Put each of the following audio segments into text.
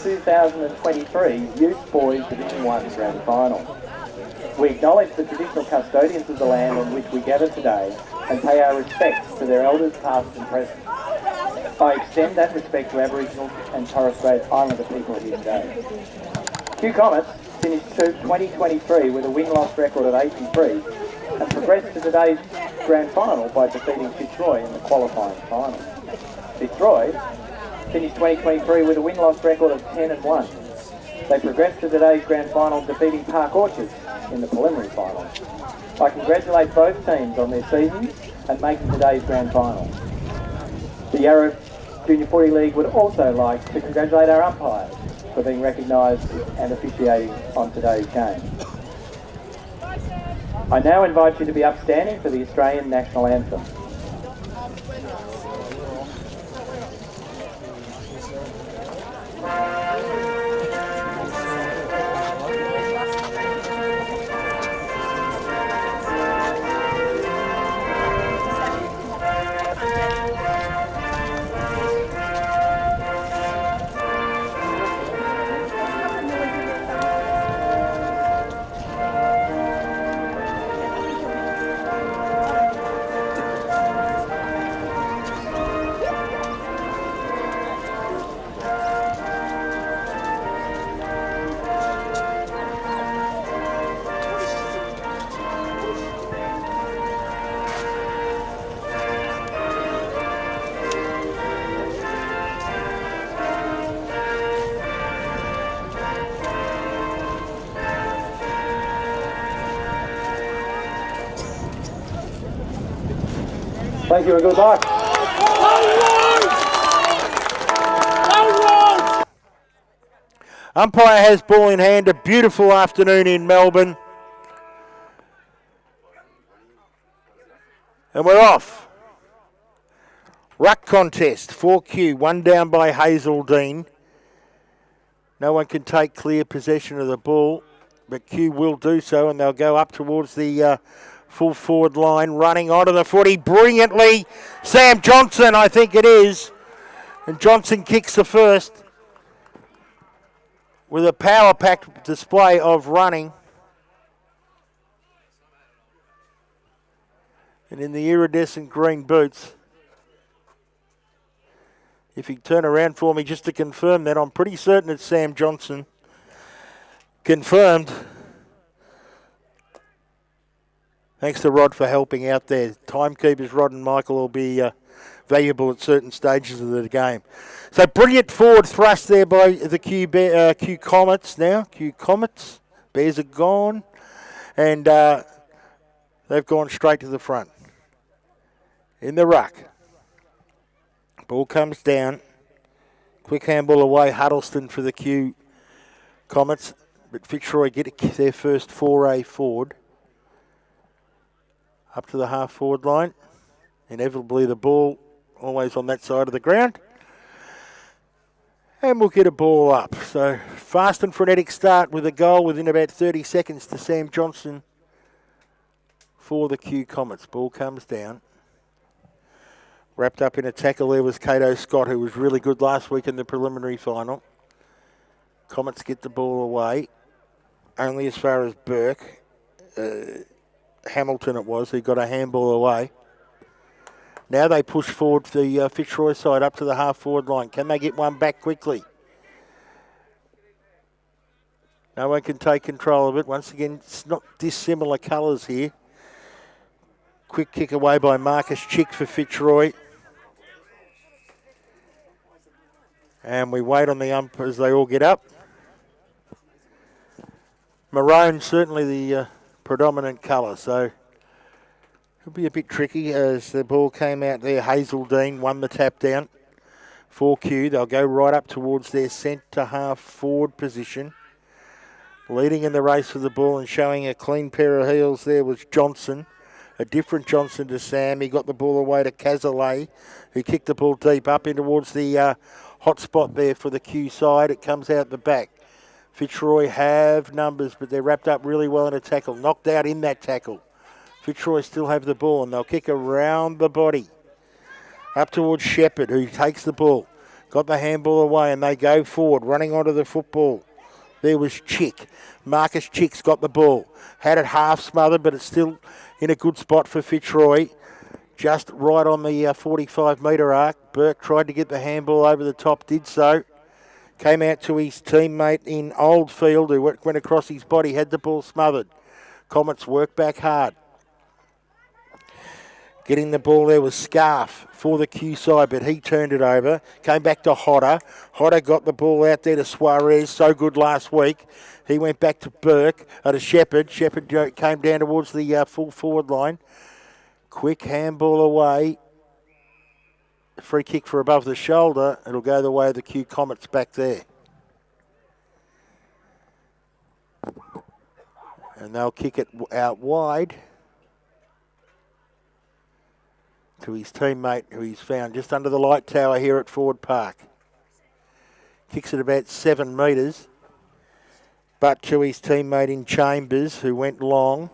2023 Youth Boys Division 1 Grand Final. We acknowledge the traditional custodians of the land on which we gather today and pay our respects to their elders past and present. I extend that respect to Aboriginal and Torres Strait Islander people here today. Kew Comets finished 2023 with a win-loss record of 8-3 and progressed to today's Grand Final by defeating Fitzroy in the qualifying final. Fitzroy finished 2023 with a win-loss record of 10-1. They progressed to today's Grand Final defeating Park Orchards in the preliminary final. I congratulate both teams on their seasons and making today's Grand Final. The Yarra Junior Footy League would also like to congratulate our umpires for being recognised and officiating on today's game. I now invite you to be upstanding for the Australian National Anthem. Thank you and good luck. Umpire has ball in hand. A beautiful afternoon in Melbourne. And we're off. Ruck contest, 4Q, one down by Hazeldine. No one can take clear possession of the ball, but Q will do so, and they'll go up towards the full forward line, running onto the footy brilliantly. Sam Johnson, I think it is. And Johnson kicks the first with a power-packed display of running. And in the iridescent green boots. If you turn around for me just to confirm that, I'm pretty certain it's Sam Johnson. Confirmed. Thanks to Rod for helping out there. Timekeepers Rod and Michael will be valuable at certain stages of the game. So brilliant forward thrust there by the Kew Comets now. Kew Comets. Bears are gone. And they've gone straight to the front. In the ruck. Ball comes down. Quick handball away. Huddleston for the Kew Comets. But Fitzroy get their first foray forward. Up to the half-forward line. Inevitably the ball always on that side of the ground. And we'll get a ball up. So fast and frenetic start with a goal within about 30 seconds to Sam Johnson for the Kew Comets. Ball comes down. Wrapped up in a tackle there was Cato Scott, who was really good last week in the preliminary final. Comets get the ball away. Only as far as Burke. Hamilton it was, who got a handball away. Now they push forward the Fitzroy side up to the half-forward line. Can they get one back quickly? No one can take control of it. Once again, it's not dissimilar colours here. Quick kick away by Marcus Chick for Fitzroy. And we wait on the ump as they all get up. Maroon, certainly the predominant colour, so it'll be a bit tricky as the ball came out there. Hazeldine won the tap down. 4Q, they'll go right up towards their centre half forward position. Leading in the race for the ball and showing a clean pair of heels there was Johnson. A different Johnson to Sam. He got the ball away to Cazalet, who kicked the ball deep up in towards the hot spot there for the Q side. It comes out the back. Fitzroy have numbers, but they're wrapped up really well in a tackle. Knocked out in that tackle. Fitzroy still have the ball, and they'll kick around the body. Up towards Shepherd, who takes the ball. got the handball away, and they go forward, running onto the football. There was Chick. Marcus Chick's got the ball. Had it half smothered, but it's still in a good spot for Fitzroy. Just right on the 45-metre arc. Burke tried to get the handball over the top, did so. Came out to his teammate in Oldfield, who went across his body, had the ball smothered. Comets work back hard. Getting the ball there was Scarf for the Q side, but he turned it over. Came back to Hodder. Hodder got the ball out there to Suarez, so good last week. He went back to Burke, to Shepherd. Shepherd came down towards the full forward line. Quick handball away. Free kick for above the shoulder. It'll go the way of the Q Comets back there. And they'll kick it out wide to his teammate, who he's found just under the light tower here at Ford Park. Kicks it about 7 metres, but to his teammate in Chambers, who went long,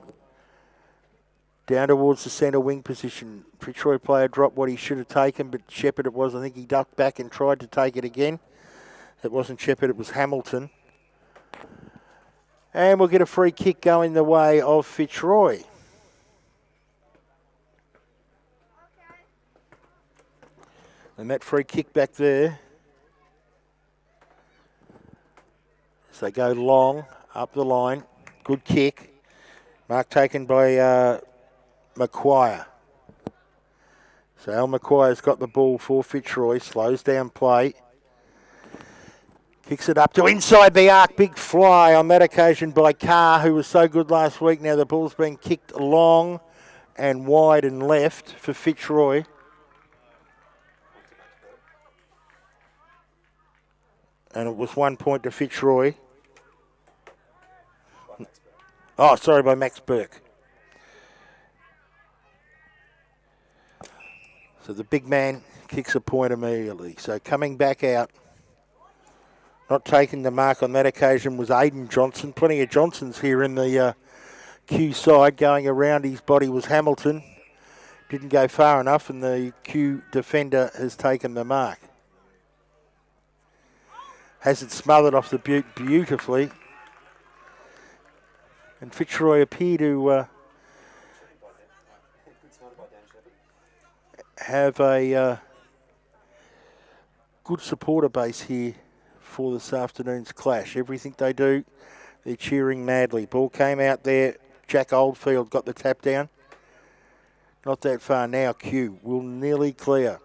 down towards the centre wing position. Fitzroy player dropped what he should have taken, but Shepherd it was. I think he ducked back and tried to take it again. It wasn't Shepherd, it was Hamilton. And we'll get a free kick going the way of Fitzroy. And that free kick back there, as they go long, up the line. Good kick. Mark taken by Macquarie. So Al Macquarie's got the ball for Fitzroy, slows down play. Kicks it up to inside the arc, big fly on that occasion by Carr, who was so good last week. Now the ball's been kicked long and wide and left for Fitzroy. And it was 1 point to Fitzroy. Oh, sorry, by Max Burke. So the big man kicks a point immediately. So coming back out, not taking the mark on that occasion was Aidan Johnson. Plenty of Johnsons here in the Q side. Going around his body was Hamilton. Didn't go far enough, and the Q defender has taken the mark. Has it smothered off the butte beautifully. And Fitzroy appear to have a good supporter base here for this afternoon's clash. Everything they do, they're cheering madly. Ball came out there. Jack Oldfield got the tap down. Not that far now. Q will nearly clear.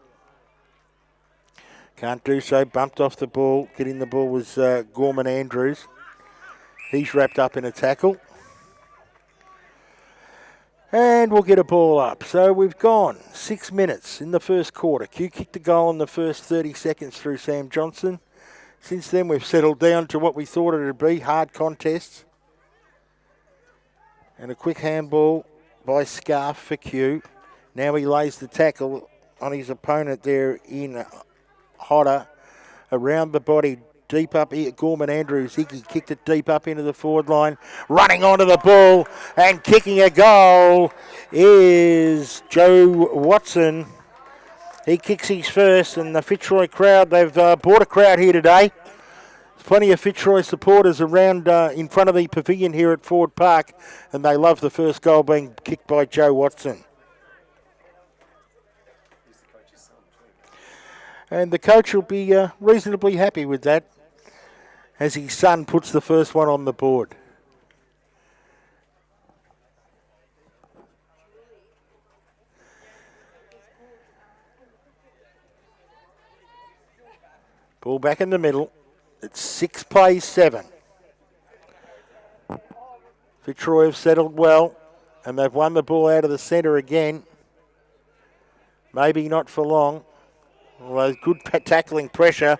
Can't do so. Bumped off the ball. Getting the ball was Gorman Andrews. He's wrapped up in a tackle. And we'll get a ball up. So we've gone 6 minutes in the first quarter. Q kicked a goal in the first 30 seconds through Sam Johnson. Since then, we've settled down to what we thought it would be, hard contests. And a quick handball by Scarf for Q. Now he lays the tackle on his opponent there in Hodder. Around the body, deep up here. Gorman Andrews, he kicked it deep up into the forward line. Running onto the ball and kicking a goal is Joe Watson. He kicks his first, and the Fitzroy crowd, they've brought a crowd here today. There's plenty of Fitzroy supporters around in front of the pavilion here at Ford Park, and they love the first goal being kicked by Joe Watson. And the coach will be reasonably happy with that as his son puts the first one on the board. Ball back in the middle. It's 6 plays 7. Fitzroy have settled well, and they've won the ball out of the centre again. Maybe not for long. Although good tackling pressure,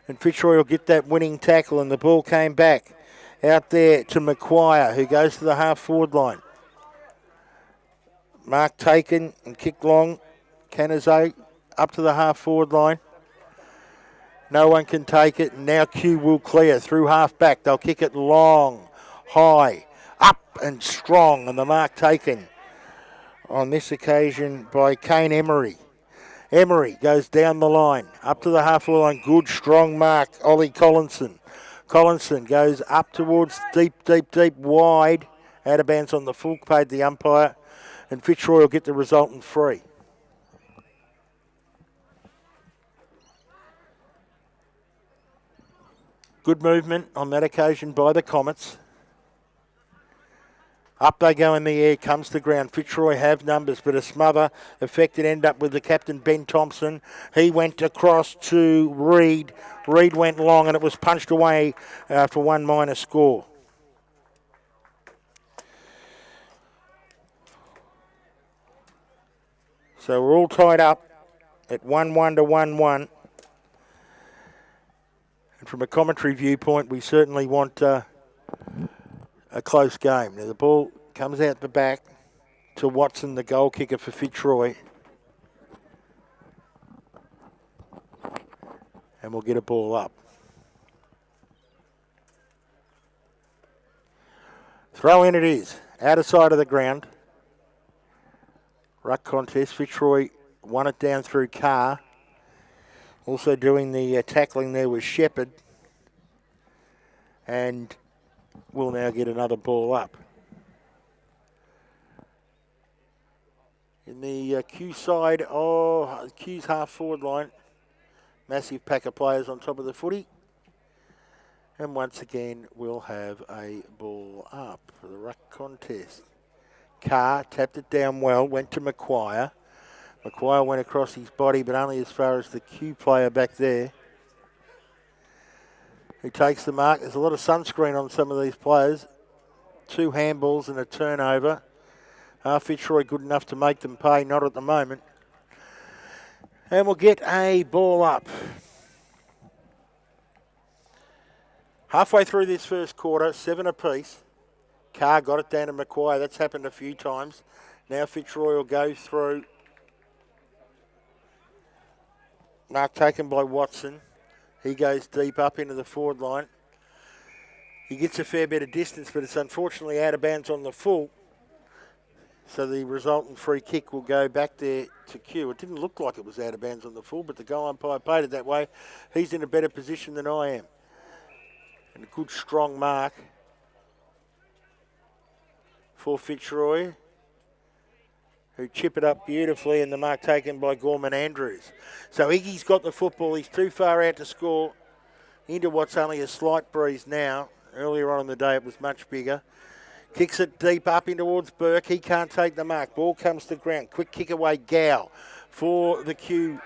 and Fitzroy will get that winning tackle, and the ball came back out there to Macquarie, who goes to the half-forward line. Mark taken and kicked long. Canazo up to the half-forward line. No one can take it. Now Q will clear through half-back. They'll kick it long, high, up and strong, and the mark taken on this occasion by Kane Emery. Emery goes down the line, up to the half-forward line. Good, strong mark, Ollie Collinson. Collinson goes up towards deep, wide. Out of bounds on the full, paid the umpire. And Fitzroy will get the resultant free. Good movement on that occasion by the Comets. Up they go in the air, comes to ground. Fitzroy have numbers, but a smother affected. End up with the captain, Ben Thompson. He went across to Reed. Reed went long, and it was punched away for 1 minor score. So we're all tied up at 1-1 to 1-1. And from a commentary viewpoint, we certainly want a close game. Now the ball comes out the back to Watson, the goal kicker for Fitzroy. And we'll get a ball up. Throw in it is. Outer side of the ground. Ruck contest. Fitzroy won it down through Carr. Also doing the tackling there was Shepherd. And we'll now get another ball up. In the Q side, Q's half-forward line. Massive pack of players on top of the footy. And once again, we'll have a ball up for the ruck contest. Carr tapped it down well, went to Macquarie. Macquarie went across his body, but only as far as the Q player back there, who takes the mark. There's a lot of sunscreen on some of these players. 2 handballs and a turnover. Are Fitzroy good enough to make them pay? Not at the moment. And we'll get a ball up. Halfway through this first quarter, 7 apiece. Carr got it down to Macquarie. That's happened a few times. Now Fitzroy will go through. Mark taken by Watson. He goes deep up into the forward line. He gets a fair bit of distance, but it's unfortunately out of bounds on the full. So the resultant free kick will go back there to Q. It didn't look like it was out of bounds on the full, but the goal umpire paid it that way. He's in a better position than I am. And a good strong mark for Fitzroy, who chip it up beautifully, and the mark taken by Gorman Andrews. So Iggy's got the football. He's too far out to score into what's only a slight breeze now. Earlier on in the day it was much bigger. Kicks it deep up in towards Burke. He can't take the mark. Ball comes to ground. Quick kick away, Gow for the Q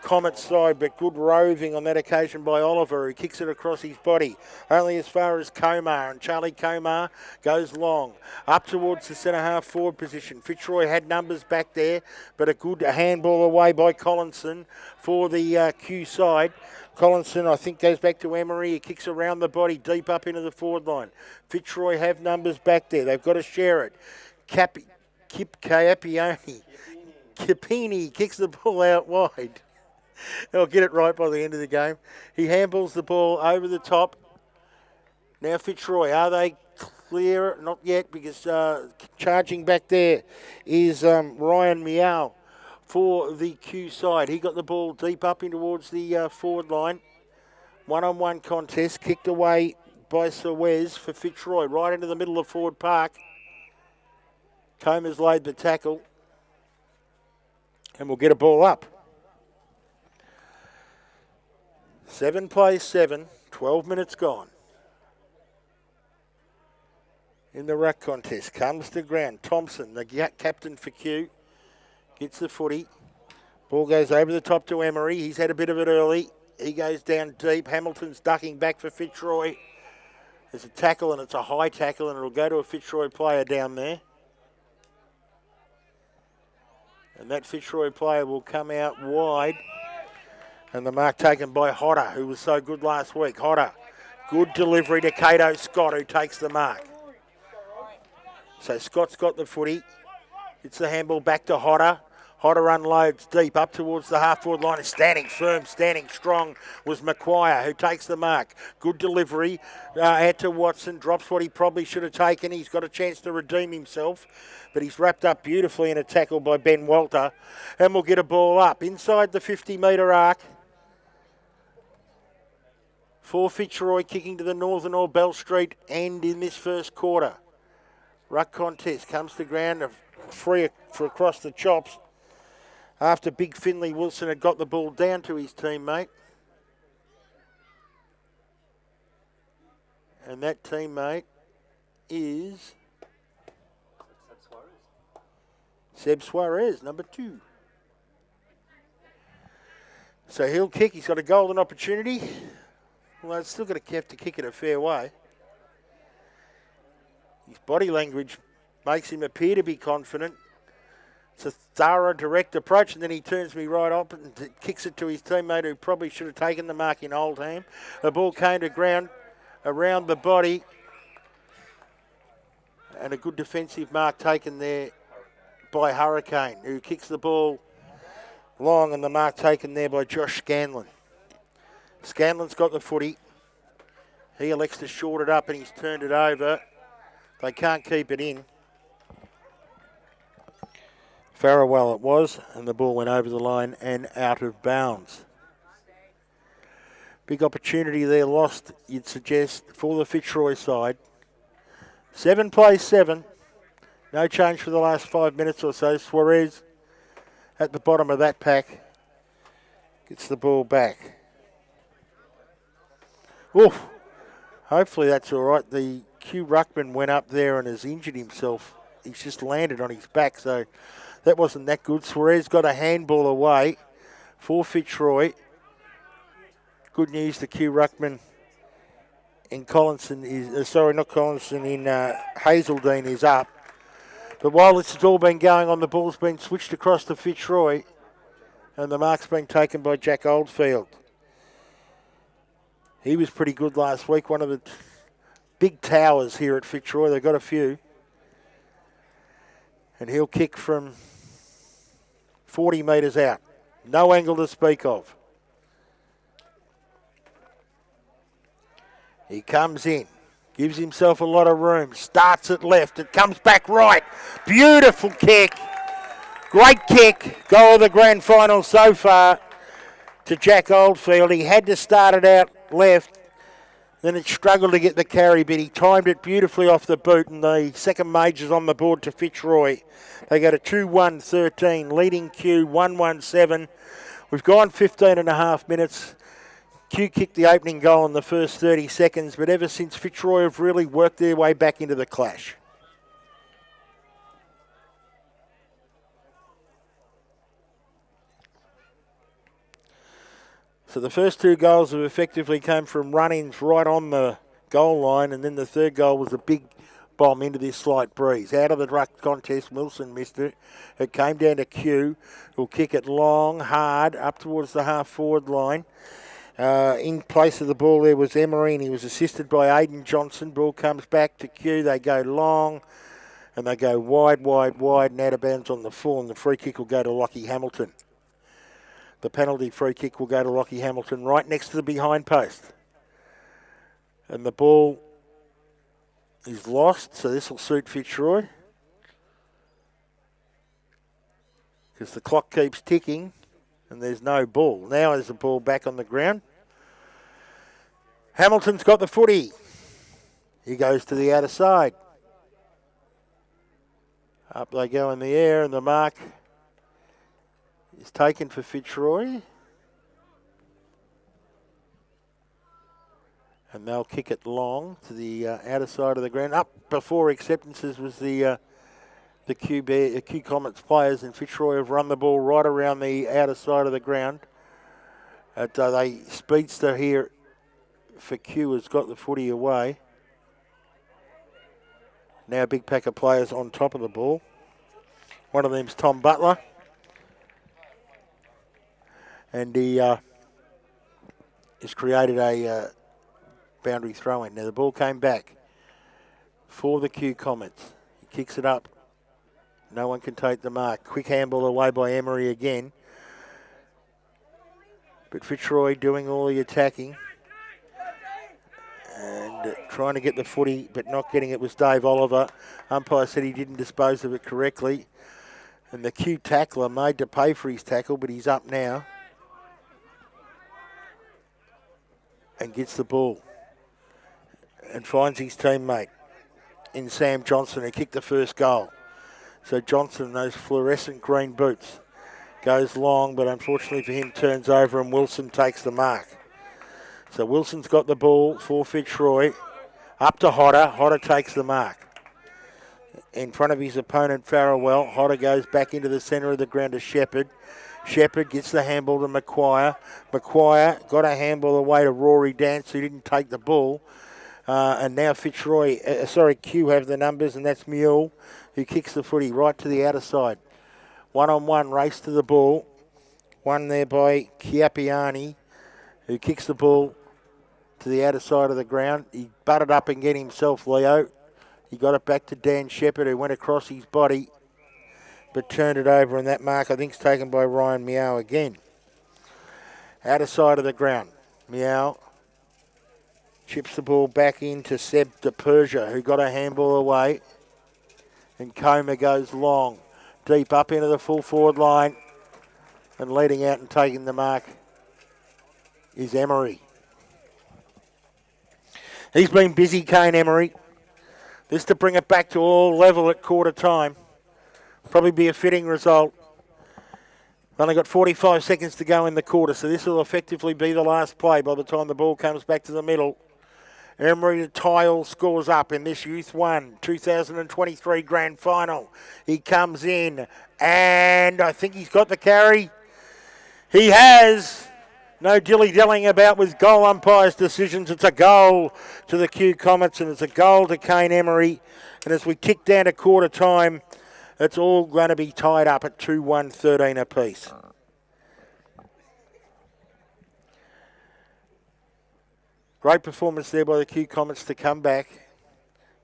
Comets side, but good roving on that occasion by Oliver, who kicks it across his body, only as far as Komar, and Charlie Komar goes long, up towards the centre-half forward position. Fitzroy had numbers back there, but a good handball away by Collinson for the Q side. Collinson, I think, goes back to Emery. He kicks around the body, deep up into the forward line. Fitzroy have numbers back there. They've got to share it. Capini kicks the ball out wide. They'll get it right by the end of the game. He handballs the ball over the top. Now Fitzroy, are they clear? Not yet, because charging back there is Ryan Miao for the Q side. He got the ball deep up in towards the forward line. One-on-one contest, kicked away by Sir Wes for Fitzroy, right into the middle of forward park. Comer's laid the tackle, and we'll get a ball up. 7 plays 7, 12 minutes gone. In the ruck contest, comes to ground. Thompson, the captain for Q, gets the footy. Ball goes over the top to Emery. He's had a bit of it early. He goes down deep. Hamilton's ducking back for Fitzroy. There's a tackle, and it's a high tackle, and it'll go to a Fitzroy player down there. And that Fitzroy player will come out wide. And the mark taken by Hodder, who was so good last week. Hodder, good delivery to Cato Scott, who takes the mark. So Scott's got the footy. It's the handball back to Hodder. Hodder unloads deep up towards the half-forward line. Is standing firm, standing strong was Maguire, who takes the mark. Good delivery. Out to Watson. Drops what he probably should have taken. He's got a chance to redeem himself, but he's wrapped up beautifully in a tackle by Ben Walter, and we'll get a ball up inside the 50-metre arc. For Fitzroy, kicking to the northern or Bell Street end in this first quarter. Ruck contest comes to ground, free for across the chops after Big Finley Wilson had got the ball down to his teammate. And that teammate is Seb Suarez, number 2. So he'll kick. He's got a golden opportunity. Well, it's still got to have to kick it a fair way. His body language makes him appear to be confident. It's a thorough, direct approach, and then he turns me right up and kicks it to his teammate who probably should have taken the mark in Oldham. The ball came to ground around the body, and a good defensive mark taken there by Hurricane, who kicks the ball long, and the mark taken there by Josh Scanlon. Scanlon's got the footy. He elects to short it up, and he's turned it over. They can't keep it in. Farewell it was, and the ball went over the line and out of bounds. Big opportunity there lost, you'd suggest, for the Fitzroy side. 7 plays 7. No change for the last 5 minutes or so. Suarez at the bottom of that pack gets the ball back. Oof. Hopefully that's all right. The Q Ruckman went up there and has injured himself. He's just landed on his back, so that wasn't that good. Suarez got a handball away for Fitzroy. Good news, the Q Ruckman in Collinson is, in Hazeldean is up. But while this has all been going on, the ball's been switched across to Fitzroy, and the mark's been taken by Jack Oldfield. He was pretty good last week, one of the big towers here at Fitzroy. They've got a few. And he'll kick from 40 metres out. No angle to speak of. He comes in, gives himself a lot of room, starts at left, it comes back right. Beautiful kick. Great kick. Goal of the grand final so far to Jack Oldfield. He had to start it out left, then it struggled to get the carry, but he timed it beautifully off the boot, and the second major's on the board to Fitzroy. They go to 2-1-13, leading Q 1-1-7. We've gone 15 and a half minutes. Q kicked the opening goal in the first 30 seconds, but ever since, Fitzroy have really worked their way back into the clash. So the first 2 goals have effectively come from run-ins right on the goal line, and then the third goal was a big bomb into this slight breeze. Out of the ruck contest, Wilson missed it. It came down to Q, who'll kick it long, hard, up towards the half-forward line. In place of the ball there was Emery. He was assisted by Aidan Johnson. Ball comes back to Q. They go long, and they go wide, and out of bounds on the full, and the free kick will go to Lockie Hamilton. The penalty free kick will go to Lockie Hamilton right next to the behind post. And the ball is lost, so this will suit Fitzroy. Because the clock keeps ticking and there's no ball. Now there's the ball back on the ground. Hamilton's got the footy. He goes to the outer side. Up they go in the air, and the mark is taken for Fitzroy. And they'll kick it long to the outer side of the ground. Up before acceptances was the Q Comets players, and Fitzroy have run the ball right around the outer side of the ground. They speedster here for Q has got the footy away. Now a big pack of players on top of the ball. One of them's Tom Butler. And he has created a boundary throw-in. Now the ball came back for the Q Comets. He kicks it up No one can take the mark. Quick handball away by Emery again. But Fitzroy doing all the attacking. And trying to get the footy, but not getting it was Dave Oliver. Umpire said he didn't dispose of it correctly. And the cute tackler made to pay for his tackle, but he's up now. And gets the ball. And finds his teammate in Sam Johnson, who kicked the first goal. So Johnson, those fluorescent green boots, goes long, but unfortunately for him, turns over and Wilson takes the mark. So Wilson's got the ball for Fitzroy. Up to Hodder. Hodder takes the mark. In front of his opponent, Farrell. Hodder goes back into the centre of the ground to Shepherd. Shepherd gets the handball to Maguire. Maguire got a handball away to Rory Dance, who didn't take the ball. And now Q have the numbers, and that's Mule, who kicks the footy right to the outer side. One-on-one race to the ball. One there by Chiappiani, who kicks the ball to the outer side of the ground. He butted up and get himself, Leo. He got it back to Dan Shepherd, who went across his body, but turned it over, and that mark, I think, is taken by Ryan Meow again. Outer side of the ground. Meow chips the ball back into Seb de Persia, who got a handball away. And Comer goes long, deep up into the full forward line. And leading out and taking the mark is Emery. He's been busy, Kane Emery. This to bring it back to all level at quarter time. Probably be a fitting result. Only got 45 seconds to go in the quarter, so this will effectively be the last play by the time the ball comes back to the middle. Emery Tile scores up in this Youth 1 2023 Grand Final. He comes in, and I think he's got the carry. He has. No dilly-dallying about with goal umpires' decisions. It's a goal to the Q Comets, and it's a goal to Kane Emery. And as we tick down to quarter time, it's all going to be tied up at 2-1, 13 apiece. Great performance there by the Q Comets to come back.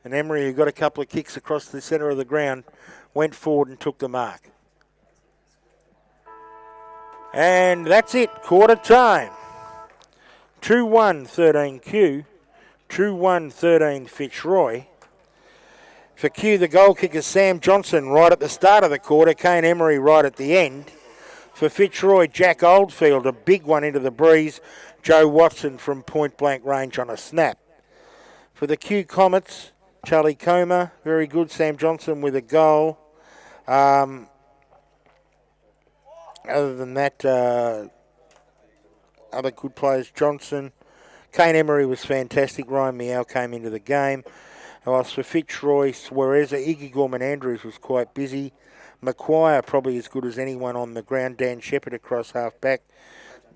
And Emery, who got a couple of kicks across the centre of the ground, went forward and took the mark. And that's it, quarter time. 2-1, 13 Q. 2-1, 13 Fitzroy. For Q, the goal kicker Sam Johnson right at the start of the quarter. Kane Emery right at the end. For Fitzroy, Jack Oldfield, a big one into the breeze. Joe Watson from point blank range on a snap. For the Q Comets, Charlie Comer, very good. Sam Johnson with a goal. Other than that, other good players, Johnson. Kane Emery was fantastic. Ryan Meow came into the game. Whilst for Fitzroy, Suarez, Iggy Gorman-Andrews was quite busy. Maguire probably as good as anyone on the ground. Dan Shepherd across half-back.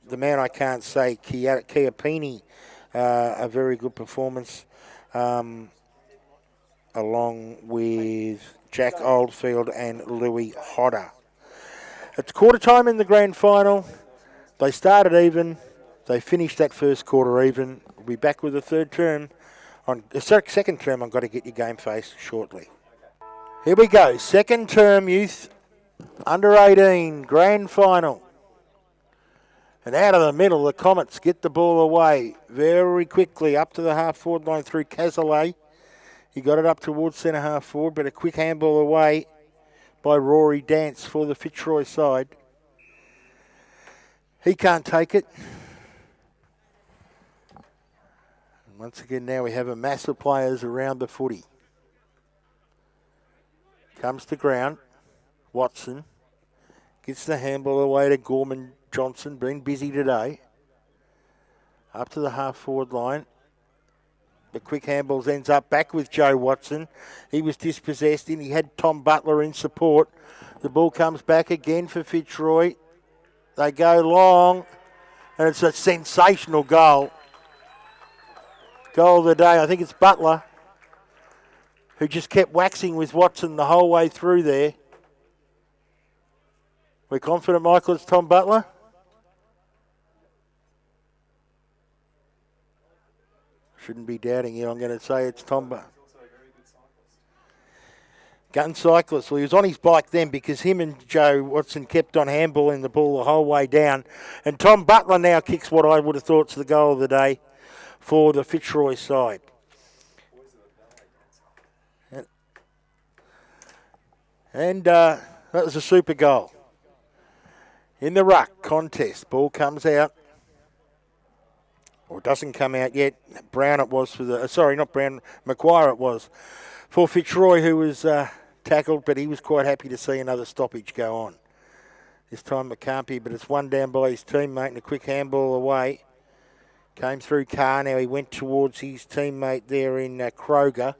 The man I can't say, Chiappiani, a very good performance, along with Jack Oldfield and Louis Hodder. It's quarter time in the grand final. They started even. They finished that first quarter even. We'll be back with the third term. On the second term, I've got to get your game face shortly. Here we go. Second term youth under 18 grand final. And out of the middle, the Comets get the ball away very quickly up to the half-forward line through Cazalet. He got it up towards centre-half forward, but a quick handball away by Rory Dance for the Fitzroy side. He can't take it. And once again, now we have a mass of players around the footy. Comes to ground. Watson gets the handball away to Gorman Johnson, been busy today. Up to the half-forward line. The quick handballs ends up back with Joe Watson. He was dispossessed and he had Tom Butler in support. The ball comes back again for Fitzroy. They go long, and it's a sensational goal. Goal of the day. I think it's Butler, who just kept waxing with Watson the whole way through there. We're confident, Michael, it's Tom Butler? Shouldn't be doubting you. I'm going to say it's Tom Butler. Gun cyclist. Well, he was on his bike then because him and Joe Watson kept on handballing the ball the whole way down. And Tom Butler now kicks what I would have thought is the goal of the day for the Fitzroy side. And that was a super goal. In the ruck contest, ball comes out. Or doesn't come out yet. Brown it was for the... sorry, not Brown. Maguire it was for Fitzroy, who was tackled, but he was quite happy to see another stoppage go on. This time McCarthy, but it's one down by his teammate and a quick handball away. Came through Carr. Now he went towards his teammate there in Kroger,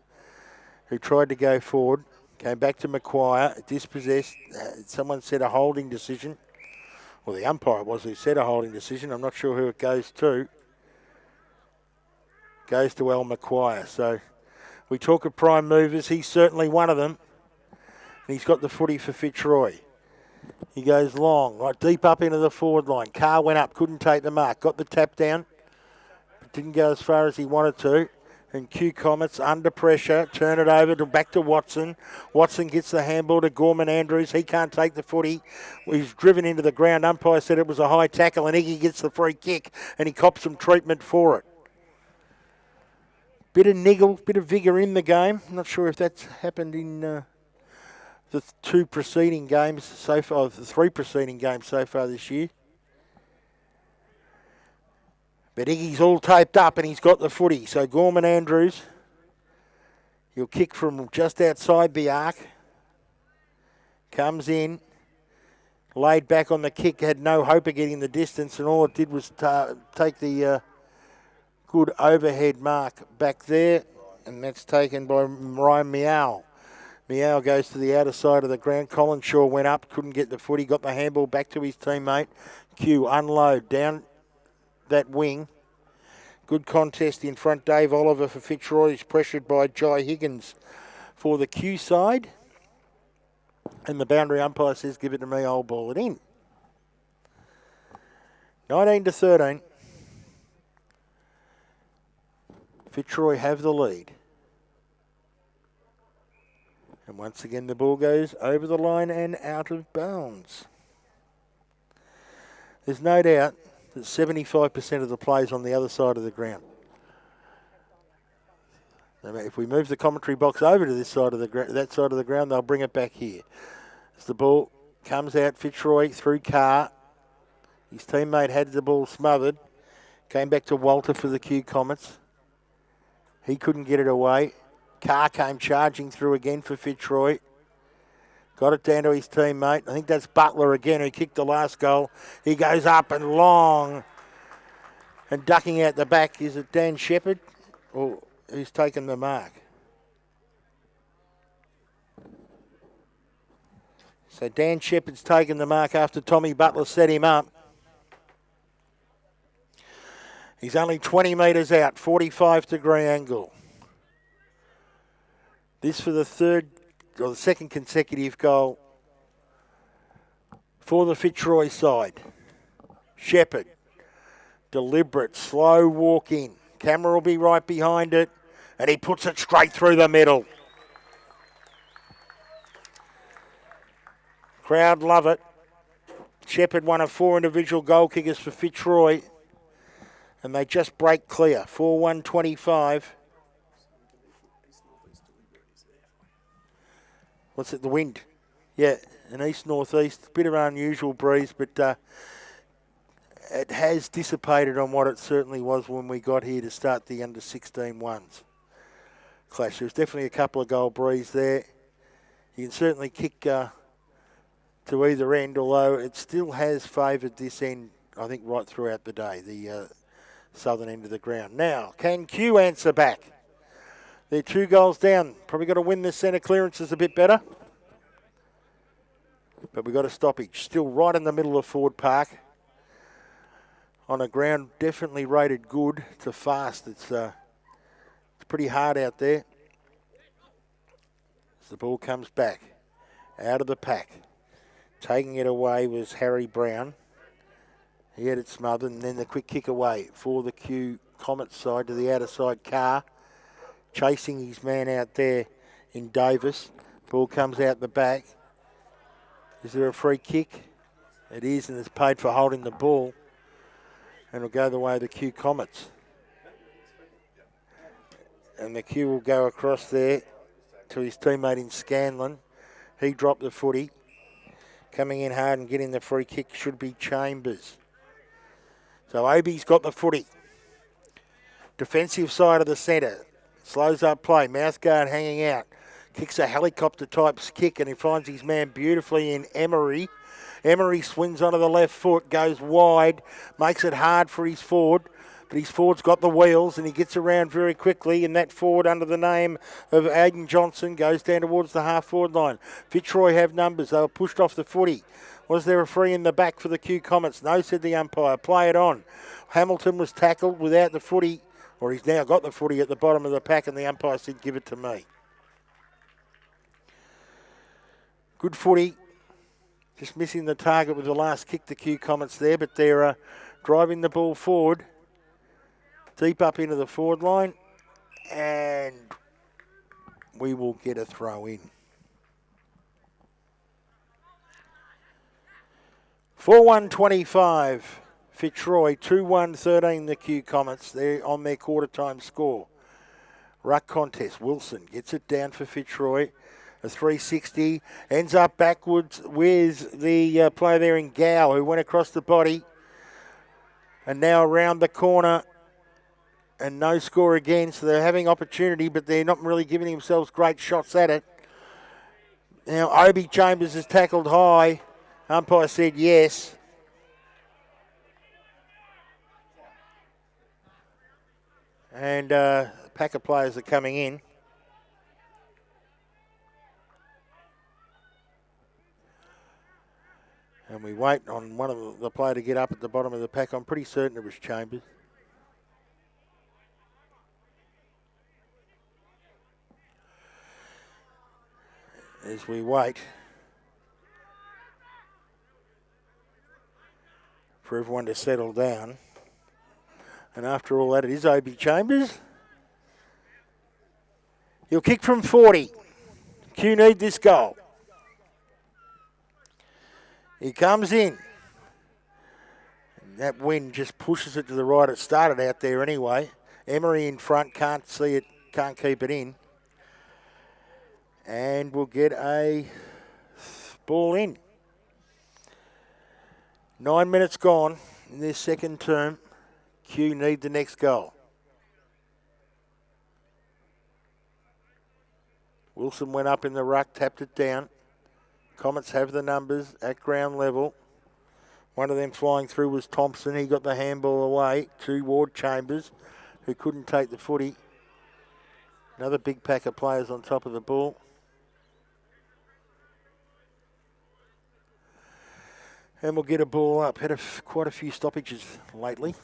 who tried to go forward. Came back to Maguire, dispossessed. Someone said a holding decision. Well, the umpire was who said a holding decision. I'm not sure who it goes to. Goes to Al Maguire. So we talk of prime movers. He's certainly one of them. And he's got the footy for Fitzroy. He goes long, right deep up into the forward line. Carr went up, couldn't take the mark. Got the tap down, but didn't go as far as he wanted to. And Comets under pressure. Turn it over to back to Watson. Watson gets the handball to Gorman Andrews. He can't take the footy. He's driven into the ground. Umpire said it was a high tackle, and Iggy gets the free kick, and he cops some treatment for it. Bit of niggle, bit of vigour in the game. I'm not sure if that's happened in the two preceding games so far, the three preceding games so far this year. But Iggy's all taped up and he's got the footy. So Gorman Andrews, he'll kick from just outside the arc. Comes in, laid back on the kick, had no hope of getting the distance, and all it did was take the good overhead mark back there, and that's taken by Ryan Meow. Meow goes to the outer side of the ground. Collinshaw went up, couldn't get the footy, got the handball back to his teammate. Q unload down that wing. Good contest in front. Dave Oliver for Fitzroy is pressured by Jai Higgins for the Q side. And the boundary umpire says, give it to me, I'll ball it in. 19-13. Fitzroy have the lead. And once again, the ball goes over the line and out of bounds. There's no doubt that 75% of the play's on the other side of the ground. If we move the commentary box over to this side of that side of the ground, they'll bring it back here. As the ball comes out, Fitzroy through Carr. His teammate had the ball smothered. Came back to Walter for the Q Comets. He couldn't get it away. Carr came charging through again for Fitzroy. Got it down to his teammate. I think that's Butler again who kicked the last goal. He goes up and long. And ducking out the back, is it Dan Shepherd? Or who's taken the mark? So Dan Shepherd's taken the mark after Tommy Butler set him up. He's only 20 metres out, 45-degree angle. This for the second consecutive goal for the Fitzroy side. Shepherd, deliberate, slow walk in. Camera will be right behind it, and he puts it straight through the middle. Crowd love it. Shepherd, one of 4 individual goal kickers for Fitzroy, and they just break clear. 4-1-25. What's it, the wind? Yeah, an east-northeast, bit of an unusual breeze, but it has dissipated on what it certainly was when we got here to start the under-16 ones clash. There's definitely a couple of goal breeze there. You can certainly kick to either end, although it still has favoured this end, I think, right throughout the day, the southern end of the ground. Now, can Q answer back? They're 2 goals down. Probably got to win the centre clearances a bit better. But we've got a stoppage. Still right in the middle of Ford Park. On a ground definitely rated good to fast. It's pretty hard out there. As the ball comes back. Out of the pack. Taking it away was Harry Brown. He had it smothered, and then the quick kick away for the Q Comets side to the outer side. Carr chasing his man out there in Davis. Ball comes out the back. Is there a free kick? It is, and it's paid for holding the ball. And it'll go the way of the Q Comets. And the Q will go across there to his teammate in Scanlon. He dropped the footy. Coming in hard and getting the free kick should be Chambers. So Obi's got the footy. Defensive side of the centre. Slows up play. Mouthguard hanging out. Kicks a helicopter type kick and he finds his man beautifully in Emery. Emery swings onto the left foot, goes wide, makes it hard for his forward. But his forward's got the wheels and he gets around very quickly. And that forward under the name of Aidan Johnson goes down towards the half-forward line. Fitzroy have numbers. They were pushed off the footy. Was there a free in the back for the Q Comets? No, said the umpire. Play it on. Hamilton was tackled without the footy, or he's now got the footy at the bottom of the pack, and the umpire said, give it to me. Good footy. Just missing the target with the last kick, the Q Comets there, but they're driving the ball forward. Deep up into the forward line, and we will get a throw in. 4-1-25, Fitzroy, 2-1-13 the Q Comets. They're on their quarter time score. Ruck contest, Wilson gets it down for Fitzroy. A 360, ends up backwards with the player there in Gow who went across the body. And now around the corner. And no score again, so they're having opportunity, but they're not really giving themselves great shots at it. Now, Obi Chambers is tackled high. Umpire said yes. And a pack of players are coming in. And we wait on one of the player to get up at the bottom of the pack. I'm pretty certain it was Chambers. As we wait for everyone to settle down. And after all that, it is Obi Chambers. He'll kick from 40. Q need this goal. He comes in. And that wind just pushes it to the right. It started out there anyway. Emery in front, can't see it, can't keep it in. And we'll get a ball in. 9 minutes gone in this second term. Q need the next goal. Wilson went up in the ruck, tapped it down. Comets have the numbers at ground level. One of them flying through was Thompson. He got the handball away to Ward Chambers, who couldn't take the footy. Another big pack of players on top of the ball. And we'll get a ball up. Had quite a few stoppages lately.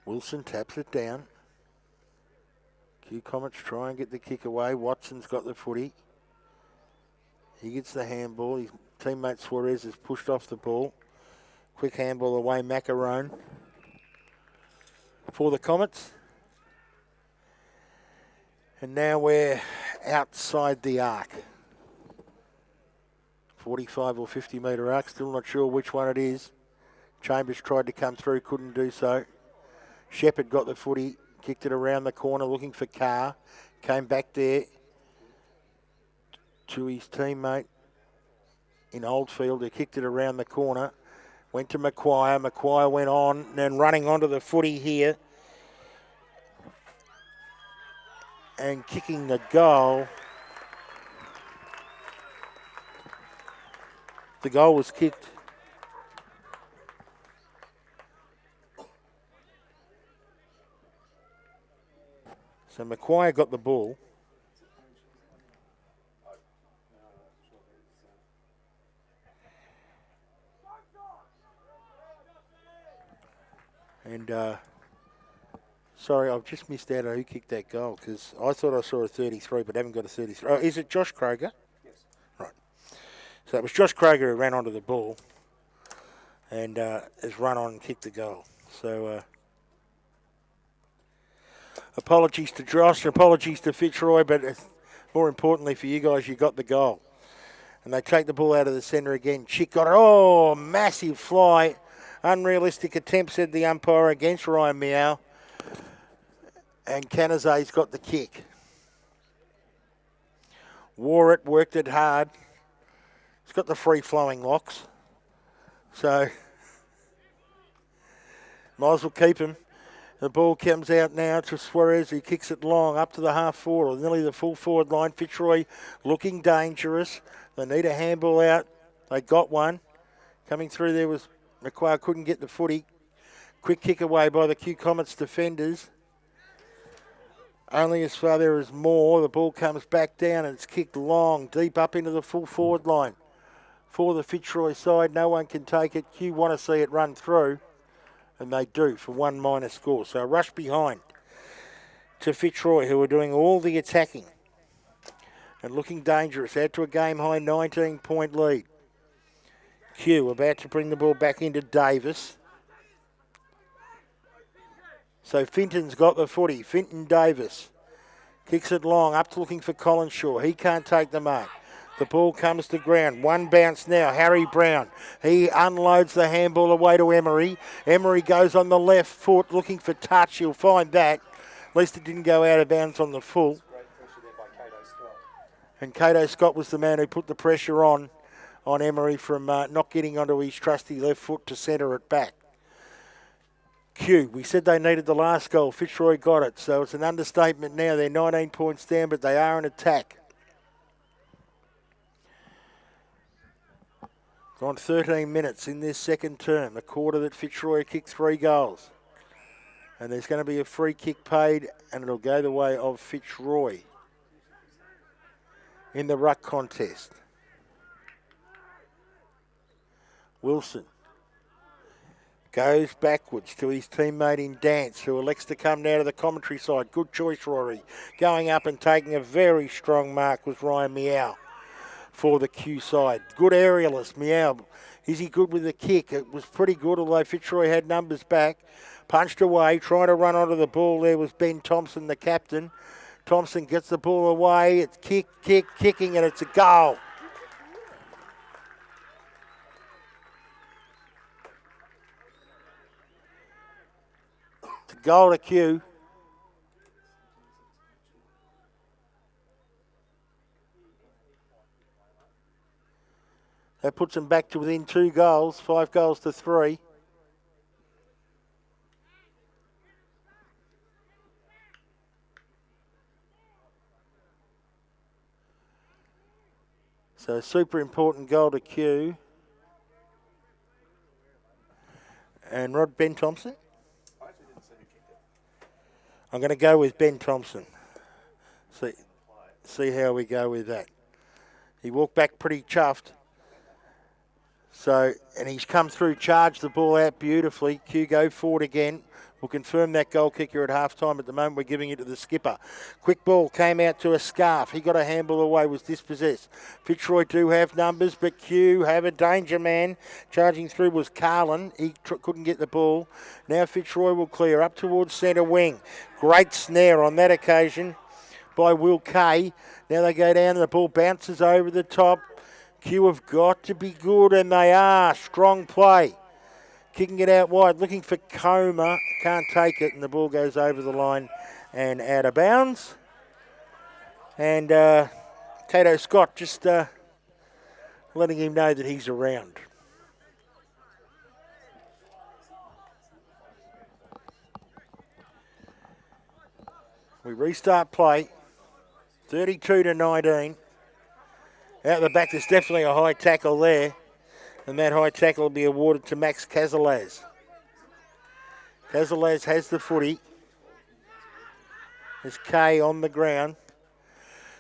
Wilson taps it down. Q Comets try and get the kick away. Watson's got the footy. He gets the handball. His teammate Suarez has pushed off the ball. Quick handball away, Macarone. For the Comets. And now we're outside the arc. 45 or 50 metre arc, still not sure which one it is. Chambers tried to come through, couldn't do so. Shepherd got the footy, kicked it around the corner looking for Carr. Came back there to his teammate in Oldfield, who kicked it around the corner. Went to Maguire, Maguire went on, and running onto the footy here. And kicking the goal. The goal was kicked. So Maguire got the ball. And, sorry, I've just missed out on who kicked that goal because I thought I saw a 33, but haven't got a 33. Oh, is it Josh Kroger? So it was Josh Kroger who ran onto the ball and has run on and kicked the goal. So Apologies to Josh, apologies to Fitzroy, but more importantly for you guys, you got the goal. And they take the ball out of the centre again. Chick got it. Oh, massive fly. Unrealistic attempt, said the umpire, against Ryan Meow. And Canizay's got the kick. Wore it, worked it hard. He's got the free-flowing locks. So, might as well keep him. The ball comes out now to Suarez, who kicks it long up to the half forward, or nearly the full forward line. Fitzroy looking dangerous. They need a handball out. They got one. Coming through there was McQuarrie, couldn't get the footy. Quick kick away by the Comets defenders. Only as far there as more. The ball comes back down and it's kicked long, deep up into the full forward line. For the Fitzroy side, no one can take it. Q want to see it run through. And they do for 1 minor score. So a rush behind to Fitzroy, who are doing all the attacking and looking dangerous. Out to a game-high 19-point lead. Q about to bring the ball back into Davis. So Finton's got the footy. Finton Davis kicks it long, up to looking for Collinshaw. He can't take the mark. The ball comes to ground. One bounce now. Harry Brown. He unloads the handball away to Emery. Emery goes on the left foot looking for touch. He'll find that. At least it didn't go out of bounds on the full. And Cato Scott was the man who put the pressure on Emery from not getting onto his trusty left foot to centre it back. Q, we said they needed the last goal. Fitzroy got it. So it's an understatement now. They're 19 points down, but they are in attack. Gone 13 minutes in this second term. A quarter that Fitzroy kicked 3 goals. And there's going to be a free kick paid, and it'll go the way of Fitzroy in the ruck contest. Wilson goes backwards to his teammate in Dance, who elects to come now to the commentary side. Good choice, Rory. Going up and taking a very strong mark was Ryan Meow for the Q side. Good aerialist, Meow. Is he good with the kick? It was pretty good, although Fitzroy had numbers back. Punched away, trying to run onto the ball. There was Ben Thompson, the captain. Thompson gets the ball away. It's kicking, and it's a goal. It's a goal to Q. That puts them back to within 2 goals, 5 goals to 3. So a super important goal to Q. And Ben Thompson? I'm going to go with Ben Thompson. See how we go with that. He walked back pretty chuffed. So, and he's come through, charged the ball out beautifully. Q go forward again. We'll confirm that goal kicker at half-time. At the moment, we're giving it to the skipper. Quick ball came out to a Scarf. He got a handball away, was dispossessed. Fitzroy do have numbers, but Q have a danger man. Charging through was Carlin. He couldn't get the ball. Now Fitzroy will clear up towards centre wing. Great snare on that occasion by Will Kay. Now they go down and the ball bounces over the top. Q have got to be good, and they are. Strong play. Kicking it out wide, looking for Coma. Can't take it, and the ball goes over the line and out of bounds. And Cato Scott just letting him know that he's around. We restart play. 32-19. Out the back, there's definitely a high tackle there. And that high tackle will be awarded to Max Cazalas. Cazalas has the footy. There's Kay on the ground.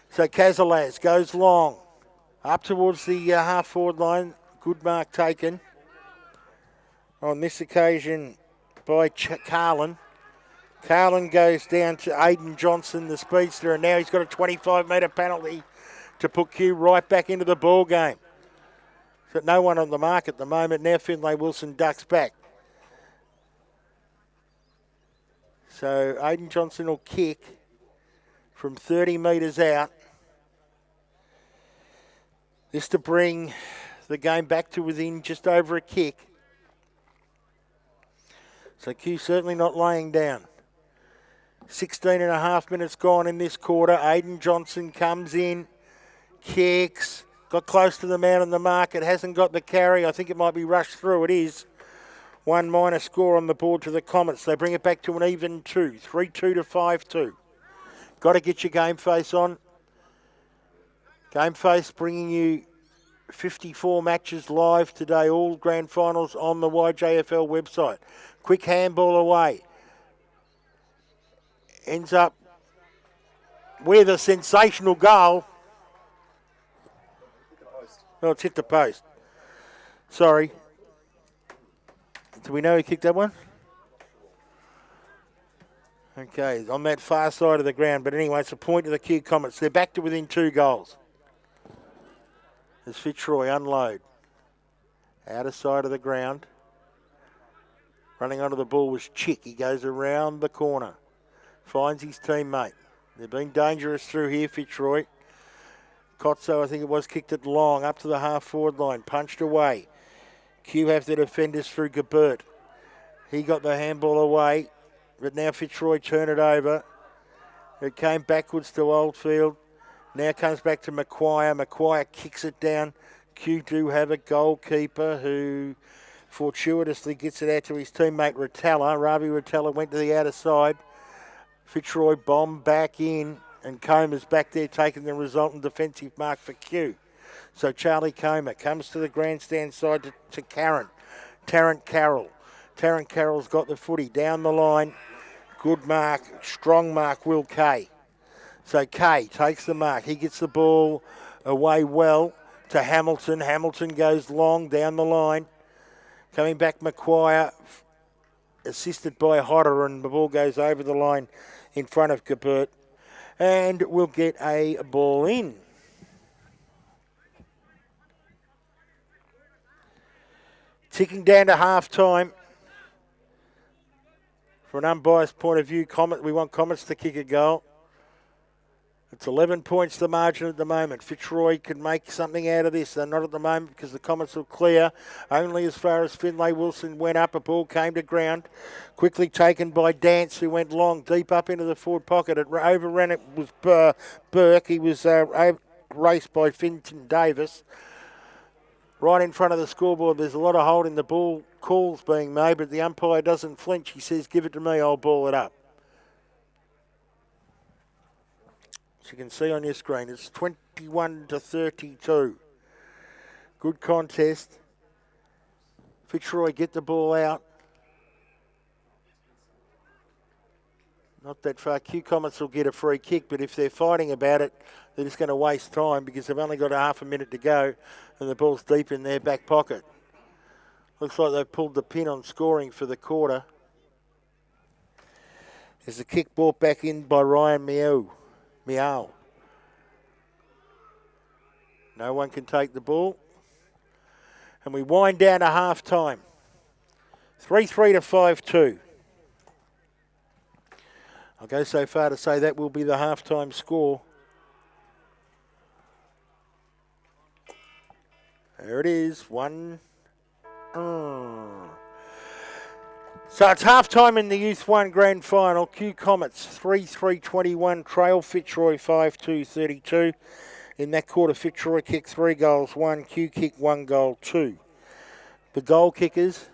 So Cazalas goes long. Up towards the half-forward line. Good mark taken. On this occasion by Carlin. Carlin goes down to Aidan Johnson, the speedster, and now he's got a 25-metre penalty to put Q right back into the ball game. Got no one on the mark at the moment. Now Finlay Wilson ducks back. So Aidan Johnson will kick from 30 metres out. This to bring the game back to within just over a kick. So Q certainly not laying down. 16 and a half minutes gone in this quarter. Aidan Johnson comes in, kicks, got close to the man on the mark. It hasn't got the carry. I think it might be rushed through. It is. 1 minor score on the board to the Comets. They bring it back to an even 2. 3-2 to 5-2. Got to get your game face on. Game face bringing you 54 matches live today, all grand finals on the YJFL website. Quick handball away. Ends up with a sensational goal. Oh, it's hit the post. Sorry. Do we know who kicked that one? Okay, on that far side of the ground. But anyway, it's a point to the Q Comets. They're back to within 2 goals. As Fitzroy unload. Outer side of the ground. Running onto the ball was Chick. He goes around the corner. Finds his teammate. They've been dangerous through here, Fitzroy. Kotso, I think it was, kicked it long, up to the half-forward line. Punched away. Q have the defenders through Gebert. He got the handball away. But now Fitzroy turn it over. It came backwards to Oldfield. Now comes back to Macquarie. Macquarie kicks it down. Q do have a goalkeeper who fortuitously gets it out to his teammate Ratella. Ravi Ratella went to the outer side. Fitzroy bombed back in, and Comer's back there taking the resultant defensive mark for Q. So Charlie Comer comes to the grandstand side to Karen. Tarrant Carroll. Tarrant Carroll's got the footy down the line. Good mark, strong mark, Will Kay. So Kay takes the mark. He gets the ball away well to Hamilton. Hamilton goes long down the line. Coming back, Macquarie, assisted by Hodder, and the ball goes over the line in front of Gebert. And we'll get a ball in. Ticking down to half-time. From an unbiased point of view, we want Comets to kick a goal. It's 11 points the margin at the moment. Fitzroy can make something out of this. They're not at the moment because the Comets will clear. Only as far as Finlay Wilson went up. A ball came to ground. Quickly taken by Dance, who went long, deep up into the forward pocket. It overran it was Burke. He was raced by Finton Davis. Right in front of the scoreboard, there's a lot of holding the ball calls being made, but the umpire doesn't flinch. He says, give it to me, I'll ball it up. As you can see on your screen, it's 21 to 32. Good contest. Fitzroy get the ball out. Not that far. Q Comets will get a free kick, but if they're fighting about it, they're just going to waste time because they've only got a half a minute to go and the ball's deep in their back pocket. Looks like they've pulled the pin on scoring for the quarter. There's a kick brought back in by Ryan Meow. No one can take the ball. And we wind down to half-time. 3-3 to 5-2. I'll go so far to say that will be the half-time score. There it is, one. So it's half-time in the Youth 1 Grand Final. Q Comets 3-3-21, trail Fitzroy 5-2-32. In that quarter, Fitzroy kicked 3 goals, 1. Q kicked 1 goal, 2. The goal kickers,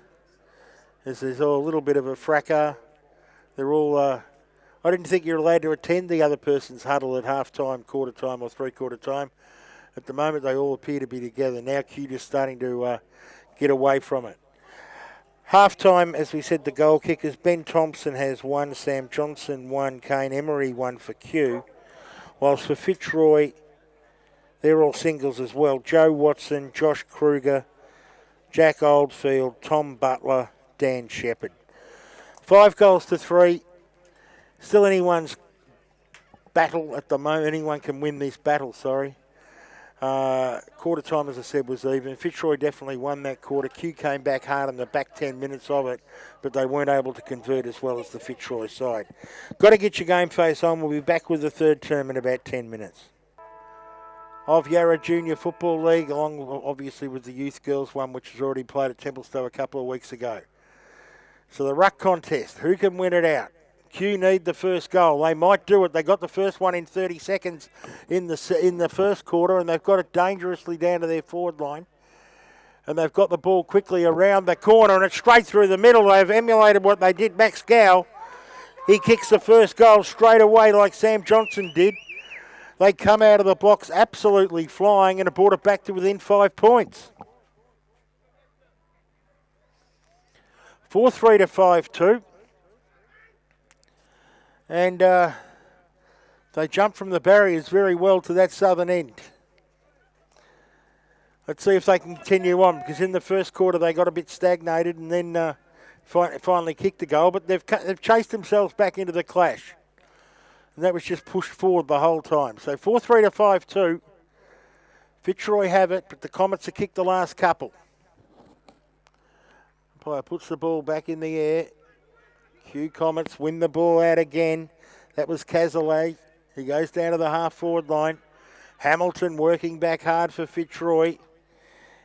as there's a little bit of a fracas, they're all... I didn't think you're allowed to attend the other person's huddle at half-time, quarter-time or three-quarter time. At the moment, they all appear to be together. Now Q just starting to get away from it. Half-time, as we said, the goal kickers. Ben Thompson has 1, Sam Johnson 1, Kane Emery 1 for Q. Whilst for Fitzroy, they're all singles as well. Joe Watson, Josh Kruger, Jack Oldfield, Tom Butler, Dan Shepherd. 5 goals to 3. Still anyone's battle at the moment. Anyone can win this battle, sorry. Quarter time, as I said, was even. Fitzroy definitely won that quarter. Q came back hard in the back 10 minutes of it, but they weren't able to convert as well as the Fitzroy side. Got to get your game face on. We'll be back with the third term in about 10 minutes. Of Yarra Junior Football League, along obviously with the youth girls one, which was already played at Templestowe a couple of weeks ago. So the ruck contest, who can win it out? Q need the first goal. They might do it. They got the first one in 30 seconds in the first quarter, and they've got it dangerously down to their forward line. And they've got the ball quickly around the corner, and it's straight through the middle. They've emulated what they did. Max Gow, he kicks the first goal straight away like Sam Johnson did. They come out of the blocks absolutely flying and have brought it back to within 5 points. 4-3 to 5-2. And they jump from the barriers very well to that southern end. Let's see if they can continue on, because in the first quarter they got a bit stagnated and then finally kicked the goal, but they've chased themselves back into the clash. And that was just pushed forward the whole time. So 4-3 to 5-2. Fitzroy have it, but the Comets have kicked the last couple. Umpire puts the ball back in the air. Q Comets win the ball out again. That was Cazalet. He goes down to the half-forward line. Hamilton working back hard for Fitzroy.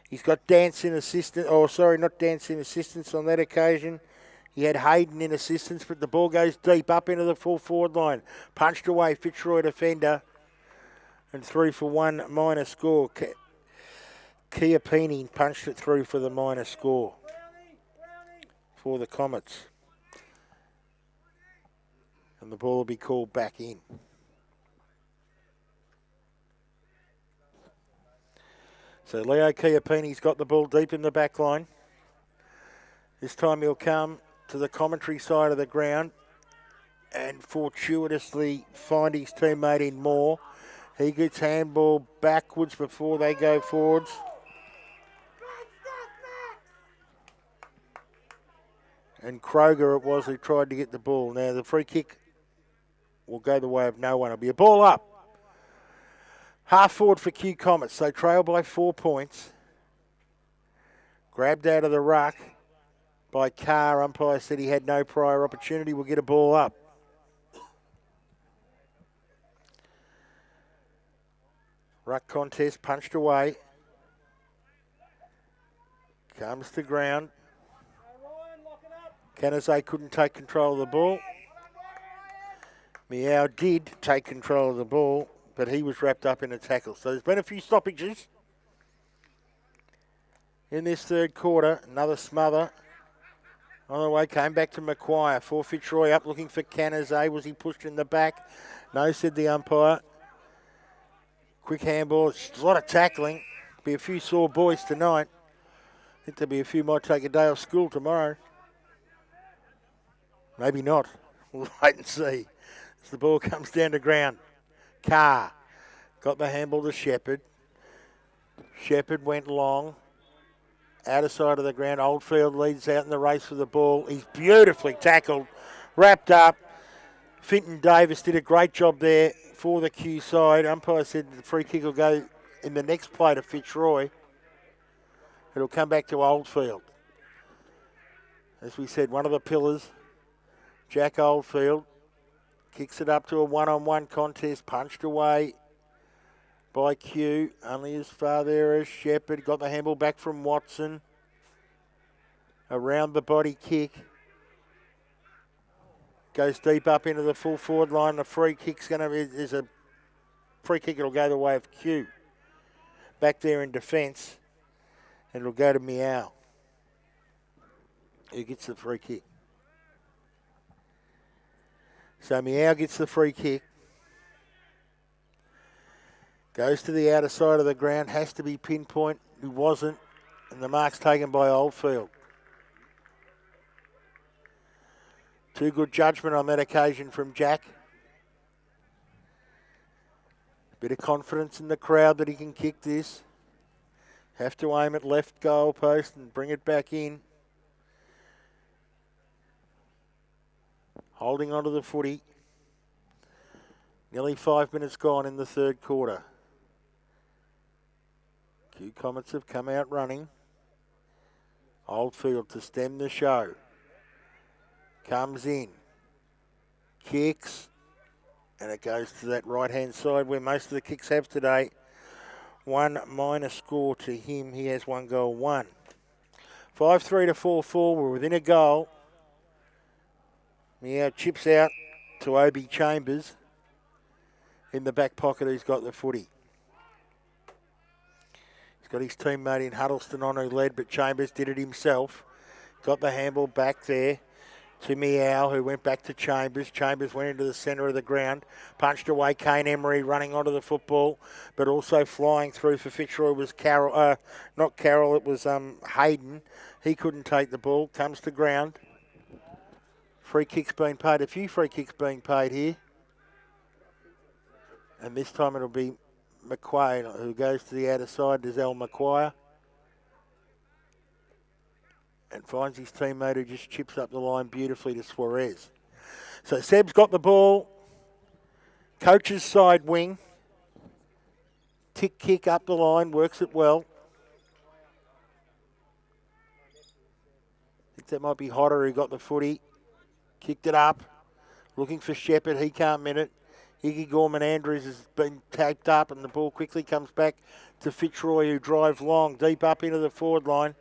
He's got Dance in assistance. Oh, sorry, not Dance in assistance on that occasion. He had Hayden in assistance, but the ball goes deep up into the full forward line. Punched away, Fitzroy defender. And 3 for 1 minor score. Chiappini punched it through for the minor score for the Comets. And the ball will be called back in. So Leo Chiappini's got the ball deep in the back line. This time he'll come to the commentary side of the ground and fortuitously find his teammate in Moore. He gets handball backwards before they go forwards. And Kroger it was who tried to get the ball. Now the free kick will go the way of no one. It'll be a ball up. Half forward for Q Comets. They trail by 4 points. Grabbed out of the ruck by Carr. Umpire said he had no prior opportunity. We'll get a ball up. Ruck contest punched away. Comes to ground. Canizay couldn't take control of the ball. Meow did take control of the ball, but he was wrapped up in a tackle. So there's been a few stoppages in this third quarter. Another smother. On the way, came back to Macquarie. For Fitzroy up looking for Canizay. Was he pushed in the back? No, said the umpire. Quick handball. It's a lot of tackling. Be a few sore boys tonight. I think there'll be a few might take a day off school tomorrow. Maybe not. We'll wait and see. As the ball comes down to ground. Carr got the handball to Shepherd. Shepherd went long. Outer side of the ground. Oldfield leads out in the race for the ball. He's beautifully tackled. Wrapped up. Finton Davis did a great job there for the Q side. Umpire said the free kick will go in the next play to Fitzroy. It'll come back to Oldfield. As we said, one of the pillars, Jack Oldfield, kicks it up to a one-on-one contest, punched away by Q. Only as far there as Shepherd. Got the handball back from Watson. Around the body kick. Goes deep up into the full forward line. The free kick's going to be, there's a free kick, it'll go the way of Q. Back there in defence. And it'll go to Meow, who gets the free kick. So Meow gets the free kick. Goes to the outer side of the ground. Has to be pinpoint. Who wasn't. And the mark's taken by Oldfield. Too good judgment on that occasion from Jack. Bit of confidence in the crowd that he can kick this. Have to aim at left goal post and bring it back in. Holding onto the footy. Nearly 5 minutes gone in the third quarter. Two Comets have come out running. Oldfield to stem the show. Comes in. Kicks. And it goes to that right-hand side where most of the kicks have today. 1 minus score to him. He has 1 goal, 1. 5-3 to 4-4. We're within a goal. Meow chips out to Obi Chambers. In the back pocket, he's got the footy. He's got his teammate in Huddleston on who led, but Chambers did it himself. Got the handball back there to Meow, who went back to Chambers. Chambers went into the centre of the ground, punched away. Kane Emery running onto the football, but also flying through for Fitzroy was Carroll. Not Carroll, it was Hayden. He couldn't take the ball. Comes to ground. Free kicks being paid. A few free kicks being paid here. And this time it'll be McQuay who goes to the outer side. There's Al McQuire. And finds his teammate who just chips up the line beautifully to Suarez. So Seb's got the ball. Coach's side wing. Tick kick up the line. Works it well. I think that might be Hodder who got the footy. Kicked it up. Looking for Shepherd. He can't min it. Iggy Gorman-Andrews has been taped up and the ball quickly comes back to Fitzroy who drives long, deep up into the forward line.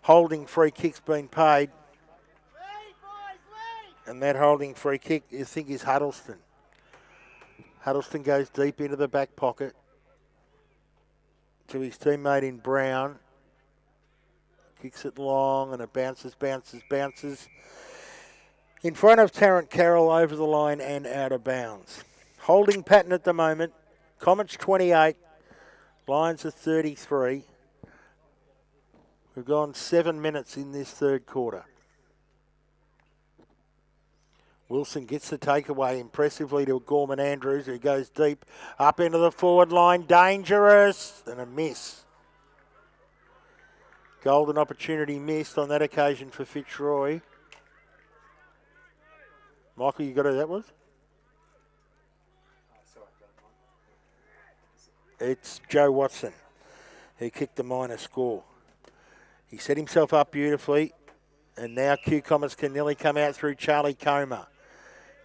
Holding free kick's been paid. And that holding free kick, you think, is Huddleston. Huddleston goes deep into the back pocket to his teammate in Brown. Kicks it long and it bounces. In front of Tarrant Carroll over the line and out of bounds. Holding pattern at the moment. Comets 28. Lions are 33. We've gone 7 minutes in this third quarter. Wilson gets the takeaway impressively to Gorman Andrews, who goes deep up into the forward line. Dangerous and a miss. Golden opportunity missed on that occasion for Fitzroy. Michael, you got who that was? It's Joe Watson who kicked the minor score. He set himself up beautifully, and now Q Comets can nearly come out through Charlie Comer.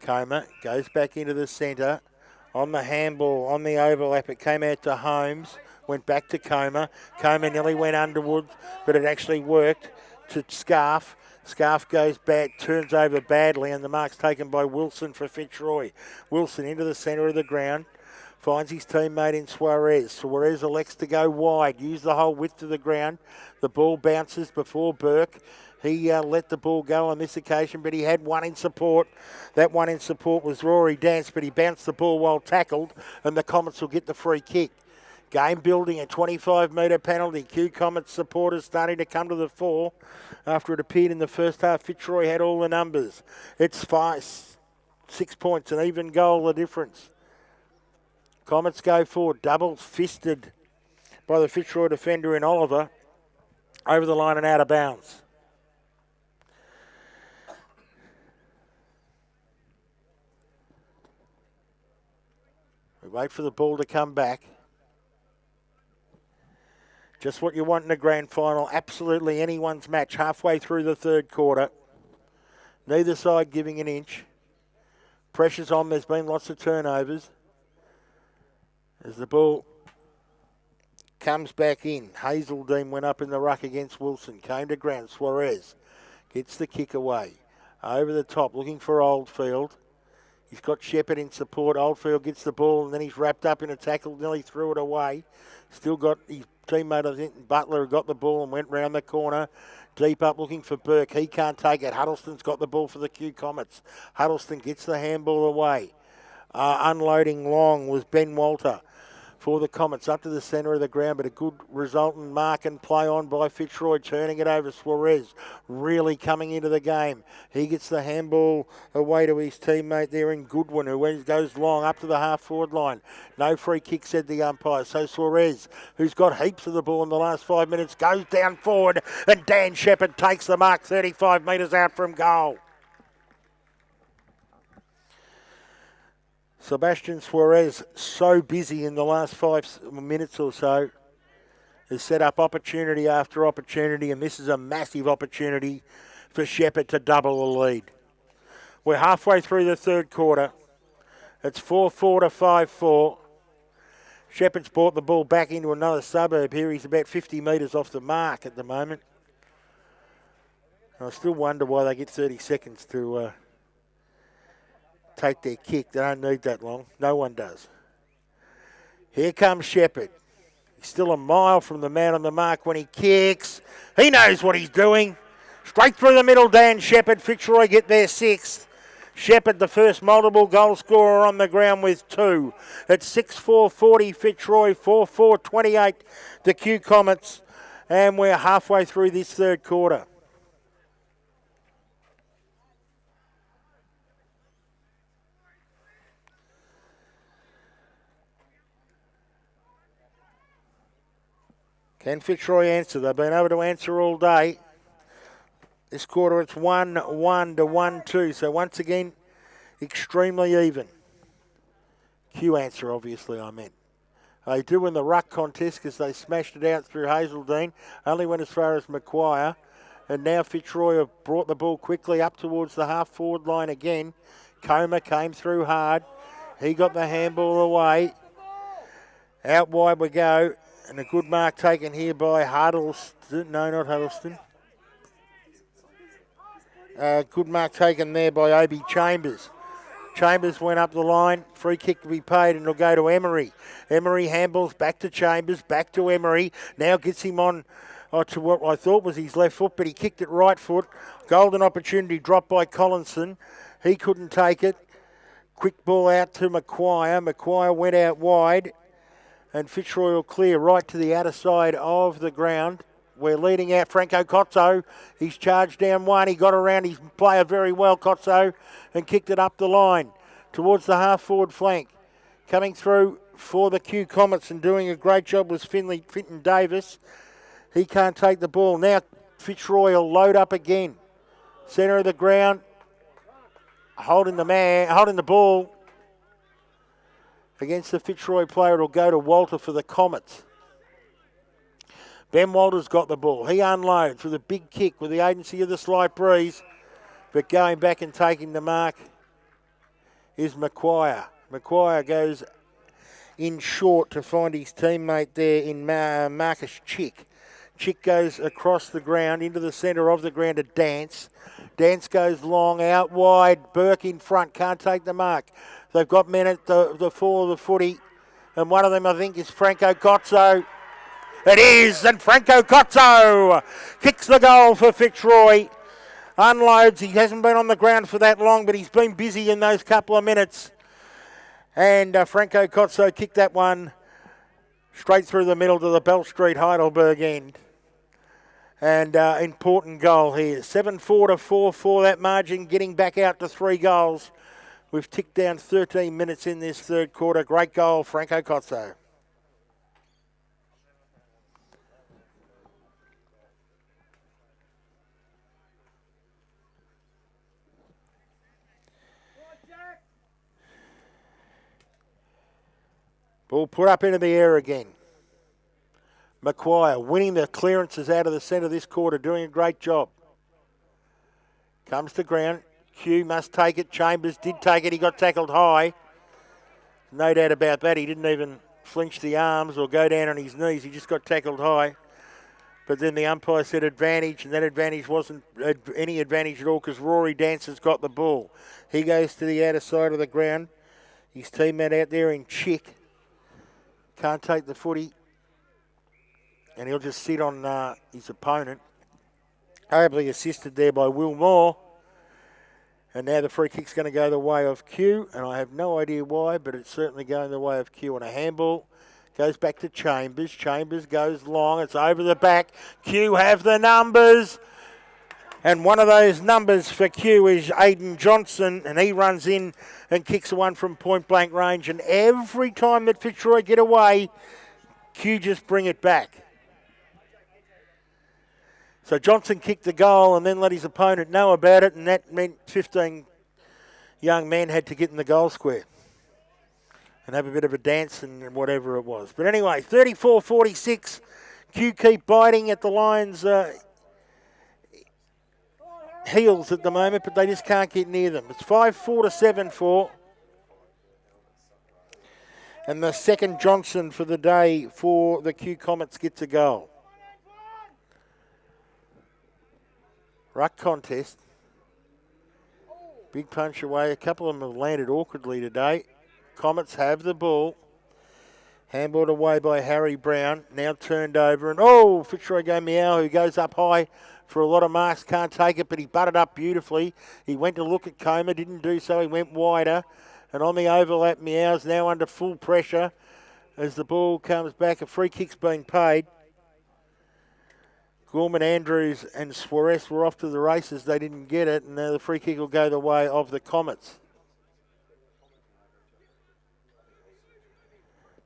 Comer goes back into the centre. On the handball, on the overlap, it came out to Holmes, went back to Comer. Comer nearly went Underwood, but it actually worked to Scarf. Scarf goes back, turns over badly, and the mark's taken by Wilson for Fitzroy. Wilson into the centre of the ground. Finds his teammate in Suarez. Suarez elects to go wide, use the whole width of the ground. The ball bounces before Burke. He let the ball go on this occasion, but he had one in support. That one in support was Rory Dance, but he bounced the ball while tackled, and the Comets will get the free kick. Game building, a 25-metre penalty. Q Comets supporters starting to come to the fore. After it appeared in the first half, Fitzroy had all the numbers. It's 6 points, an even goal, the difference. Comets go forward, double-fisted by the Fitzroy defender in Oliver, over the line and out of bounds. We wait for the ball to come back. Just what you want in a grand final, absolutely anyone's match halfway through the third quarter. Neither side giving an inch. Pressure's on, there's been lots of turnovers. As the ball comes back in, Hazeldean went up in the ruck against Wilson, came to ground. Suarez gets the kick away. Over the top, looking for Oldfield. He's got Shepherd in support. Oldfield gets the ball and then he's wrapped up in a tackle, nearly threw it away. Still got his teammate, I think, Butler, who got the ball and went round the corner. Deep up looking for Burke. He can't take it. Huddleston's got the ball for the Q Comets. Huddleston gets the handball away. Unloading long was Ben Walter for the Comets up to the centre of the ground, but a good resultant mark and play on by Fitzroy, turning it over. Suarez really coming into the game. He gets the handball away to his teammate there in Goodwin, who goes long up to the half-forward line. No free kick, said the umpire. So Suarez, who's got heaps of the ball in the last 5 minutes, goes down forward, and Dan Shepherd takes the mark 35 metres out from goal. Sebastian Suarez so busy in the last 5 minutes or so. has set up opportunity after opportunity, and this is a massive opportunity for Shepherd to double the lead. We're halfway through the third quarter. It's 4-4 to 5-4. Shepherd's brought the ball back into another suburb here. He's about 50 metres off the mark at the moment. I still wonder why they get 30 seconds to take their kick. They don't need that long. No one does. Here comes Shepherd. He's still a mile from the man on the mark when he kicks. He knows what he's doing. Straight through the middle, Dan Shepherd. Fitzroy get there sixth. Shepherd, the first multiple goal scorer on the ground with 2. It's 6-4-40 Fitzroy, 4-4-28 the Q Comets. And we're halfway through this third quarter. Can Fitzroy answer? They've been able to answer all day. This quarter it's 1-1 to 1-2. So once again, extremely even. Q answer, obviously, I meant. They do in the ruck contest because they smashed it out through Hazeldean. Only went as far as Macquarie. And now Fitzroy have brought the ball quickly up towards the half-forward line again. Coma came through hard. He got the handball away. Out wide we go. And a good mark taken here by Huddleston. No, not Huddleston. Good mark taken there by Obi Chambers. Chambers went up the line. Free kick to be paid and it'll go to Emery. Emery handballs back to Chambers, back to Emery. Now gets him on to what I thought was his left foot, but he kicked it right foot. Golden opportunity dropped by Collinson. He couldn't take it. Quick ball out to Macquarie. Macquarie went out wide. And Fitzroy will clear right to the outer side of the ground. We're leading out Franco Cozzo. He's charged down one. He got around his player very well, Cozzo, and kicked it up the line towards the half-forward flank. Coming through for the Q Comets and doing a great job was Finton Davis. He can't take the ball. Now Fitzroy will load up again. Centre of the ground. Holding the ball. Against the Fitzroy player, it'll go to Walter for the Comets. Ben Walter's got the ball. He unloads with a big kick with the agency of the slight breeze. But going back and taking the mark is Macquarie. Macquarie goes in short to find his teammate there in Marcus Chick. Chick goes across the ground into the centre of the ground to Dance. Dance goes long, out wide. Burke in front, can't take the mark. They've got men at the fall of the footy. And one of them, I think, is Franco Cozzo. It is, and Franco Cozzo kicks the goal for Fitzroy. Unloads. He hasn't been on the ground for that long, but he's been busy in those couple of minutes. And Franco Cozzo kicked that one straight through the middle to the Bell Street Heidelberg end. And important goal here. 7-4 to 4-4, that margin, getting back out to 3 goals. We've ticked down 13 minutes in this third quarter. Great goal, Franco Cozzo. Ball put up into the air again. Macquarie winning the clearances out of the centre this quarter, doing a great job. Comes to ground. Q must take it. Chambers did take it. He got tackled high. No doubt about that. He didn't even flinch the arms or go down on his knees. He just got tackled high. But then the umpire said advantage, and that advantage wasn't any advantage at all because Rory Dance has got the ball. He goes to the outer side of the ground. His teammate out there in Chick can't take the footy. And he'll just sit on his opponent. Ably assisted there by Will Moore. And now the free kick's going to go the way of Q. And I have no idea why, but it's certainly going the way of Q. And a handball goes back to Chambers. Chambers goes long. It's over the back. Q have the numbers. And one of those numbers for Q is Aidan Johnson. And he runs in and kicks one from point blank range. And every time that Fitzroy get away, Q just bring it back. So Johnson kicked the goal and then let his opponent know about it, and that meant 15 young men had to get in the goal square and have a bit of a dance and whatever it was. But anyway, 34-46, Q keep biting at the Lions' heels at the moment, but they just can't get near them. It's 5-4 to 7-4. And the second Johnson for the day for the Q Comets gets a goal. Ruck contest. Big punch away. A couple of them have landed awkwardly today. Comets have the ball. Handballed away by Harry Brown. Now turned over. And Fitzroy go meow, who goes up high for a lot of marks. Can't take it, but he butted up beautifully. He went to look at Coma. Didn't do so. He went wider. And on the overlap, Meow's now under full pressure as the ball comes back. A free kick's been paid. Gorman, Andrews and Suarez were off to the races. They didn't get it, and now the free kick will go the way of the Comets.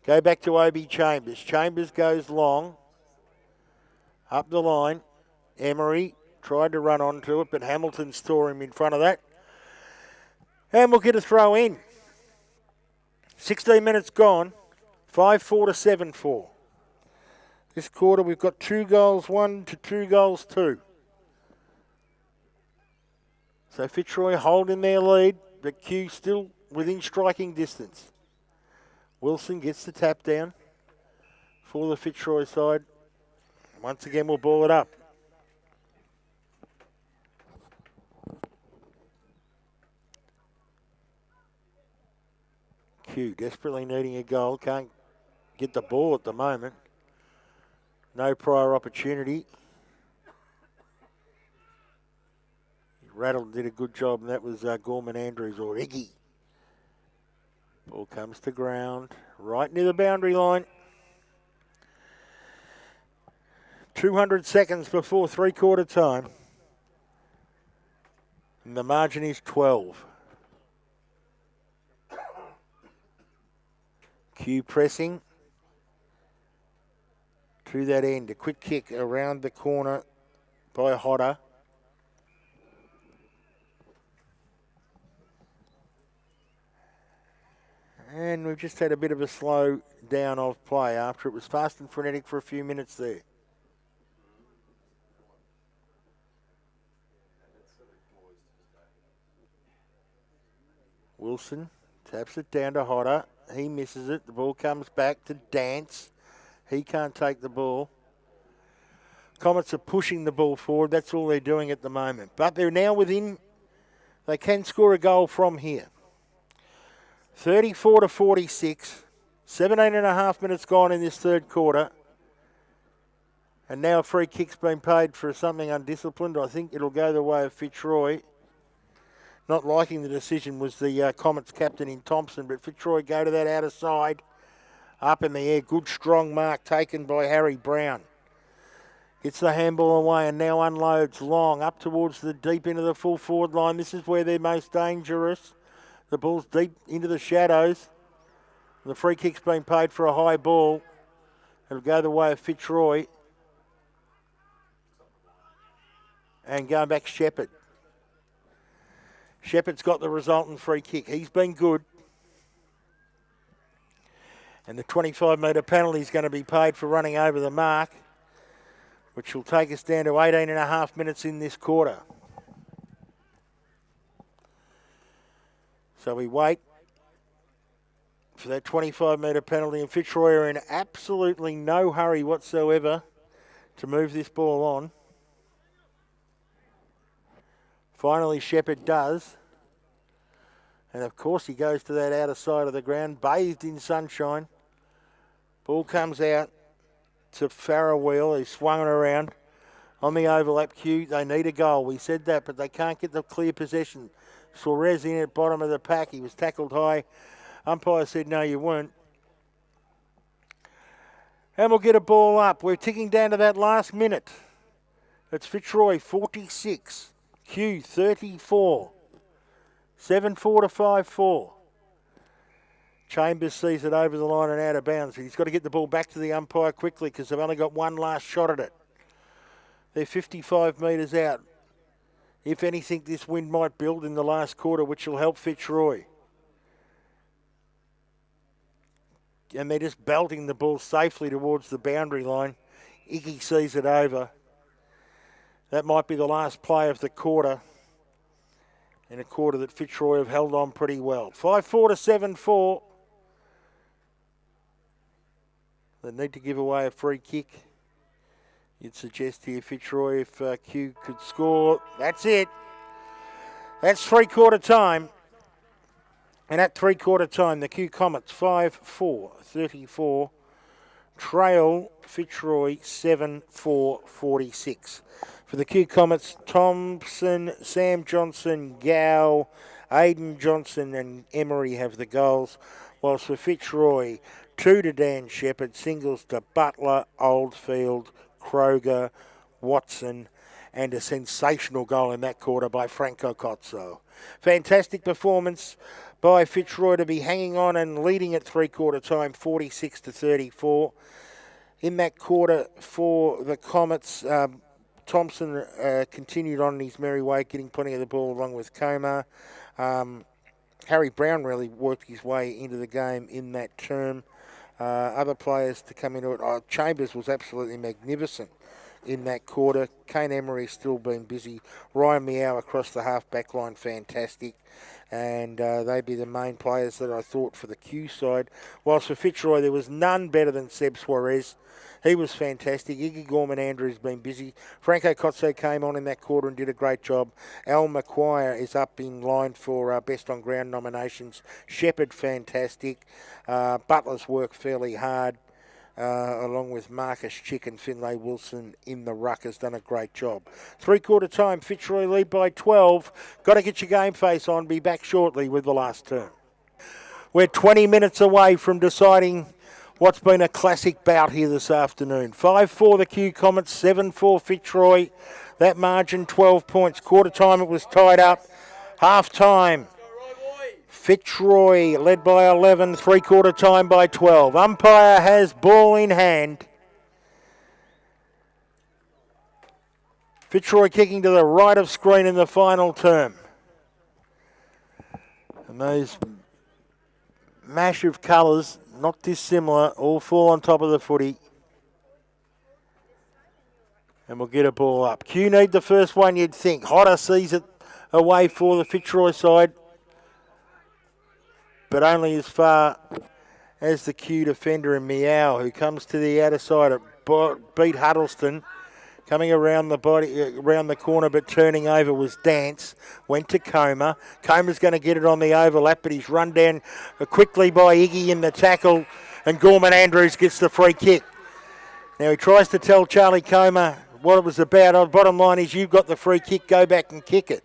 Go back to Obi Chambers. Chambers goes long. Up the line. Emery tried to run onto it, but Hamilton tore him in front of that. And we'll get a throw in. 16 minutes gone. 5-4 to 7-4. This quarter we've got 2 goals 1 to 2 goals 2. So Fitzroy holding their lead, but Q still within striking distance. Wilson gets the tap down for the Fitzroy side. Once again we'll ball it up. Q desperately needing a goal. Can't get the ball at the moment. No prior opportunity. Rattle did a good job, and that was Gorman Andrews or Iggy. Ball comes to ground, right near the boundary line. 200 seconds before three-quarter time. And the margin is 12. Q pressing to that end. A quick kick around the corner by Hodder. And we've just had a bit of a slow down of play after it was fast and frenetic for a few minutes there. Wilson taps it down to Hodder. He misses it. The ball comes back to Dance. He can't take the ball. Comets are pushing the ball forward. That's all they're doing at the moment. But they're now within. They can score a goal from here. 34 to 46. 17 and a half minutes gone in this third quarter. And now a free kick's been paid for something undisciplined. I think it'll go the way of Fitzroy. Not liking the decision was the Comets captain in Thompson, but Fitzroy go to that outer side. Up in the air, good strong mark taken by Harry Brown. Gets the handball away and now unloads long up towards the deep into the full forward line. This is where they're most dangerous. The ball's deep into the shadows. The free kick's been paid for a high ball. It'll go the way of Fitzroy. And going back Shepherd. Shepherd's got the resultant free kick. He's been good. And the 25-metre penalty is going to be paid for running over the mark, which will take us down to 18 and a half minutes in this quarter. So we wait for that 25-metre penalty, and Fitzroy are in absolutely no hurry whatsoever to move this ball on. Finally, Shepherd does. And of course, he goes to that outer side of the ground, bathed in sunshine. Ball comes out to Farrowell. He swung it around on the overlap queue. They need a goal. We said that, but they can't get the clear possession. Suarez in at bottom of the pack. He was tackled high. Umpire said, no, you weren't. And we'll get a ball up. We're ticking down to that last minute. It's Fitzroy 46. Q 34. 7-4 to 5-4. Chambers sees it over the line and out of bounds. He's got to get the ball back to the umpire quickly because they've only got one last shot at it. They're 55 metres out. If anything, this wind might build in the last quarter, which will help Fitzroy. And they're just belting the ball safely towards the boundary line Iggy sees it over. That might be the last play of the quarter. In a quarter that Fitzroy have held on pretty well. 5-4 to 7-4. They need to give away a free kick. You'd suggest here, Fitzroy, if Q could score. That's it. That's three-quarter time. And at three-quarter time, the Q Comets 5-4-34. Trail Fitzroy 7-4-46. For the Q Comets, Thompson, Sam Johnson, Gow, Aidan Johnson and Emery have the goals. Whilst for Fitzroy, 2 to Dan Shepherd, singles to Butler, Oldfield, Kroger, Watson, and a sensational goal in that quarter by Franco Cozzo. Fantastic performance by Fitzroy to be hanging on and leading at three-quarter time, 46 to 34. In that quarter for the Comets, Thompson continued on in his merry way, getting plenty of the ball along with Coma. Harry Brown really worked his way into the game in that term. Other players to come into it. Chambers was absolutely magnificent in that quarter. Kane Emery still been busy. Ryan Meow across the half-back line, fantastic. And they'd be the main players that I thought for the Q side. Whilst for Fitzroy, there was none better than Seb Suarez. He was fantastic. Iggy Gorman-Andrews been busy. Franco Cozzo came on in that quarter and did a great job. Al McQuire is up in line for Best on Ground nominations. Shepherd, fantastic. Butler's worked fairly hard, along with Marcus Chick and Finlay Wilson in the ruck, has done a great job. Three-quarter time, Fitzroy lead by 12. Got to get your game face on. Be back shortly with the last term. We're 20 minutes away from deciding what's been a classic bout here this afternoon. 5-4 the Q Comets, 7-4 Fitzroy. That margin 12 points. Quarter time it was tied up. Half time, Fitzroy led by 11, three-quarter time by 12. Umpire has ball in hand. Fitzroy kicking to the right of screen in the final term. And those mash of colours, not dissimilar, all fall on top of the footy. And we'll get a ball up. Q need the first one, you'd think. Hodder sees it away for the Fitzroy side, but only as far as the Q defender in Meow, who comes to the outer side. It beat Huddleston. Coming around the corner, but turning over was Dance. Went to Coma. Coma's going to get it on the overlap, but he's run down quickly by Iggy in the tackle, and Gorman-Andrews gets the free kick. Now he tries to tell Charlie Coma what it was about. Bottom line is, you've got the free kick, go back and kick it.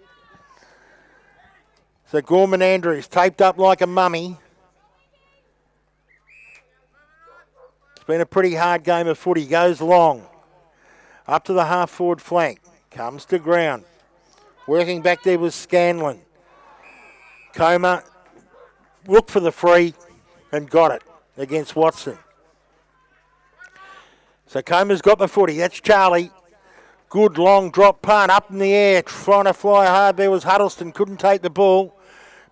So Gorman-Andrews taped up like a mummy. It's been a pretty hard game of footy. Goes long. Up to the half-forward flank. Comes to ground. Working back there was Scanlon. Coma looked for the free and got it against Watson. So Coma's got the footy. That's Charlie. Good long drop punt up in the air. Trying to fly hard. There was Huddleston. Couldn't take the ball.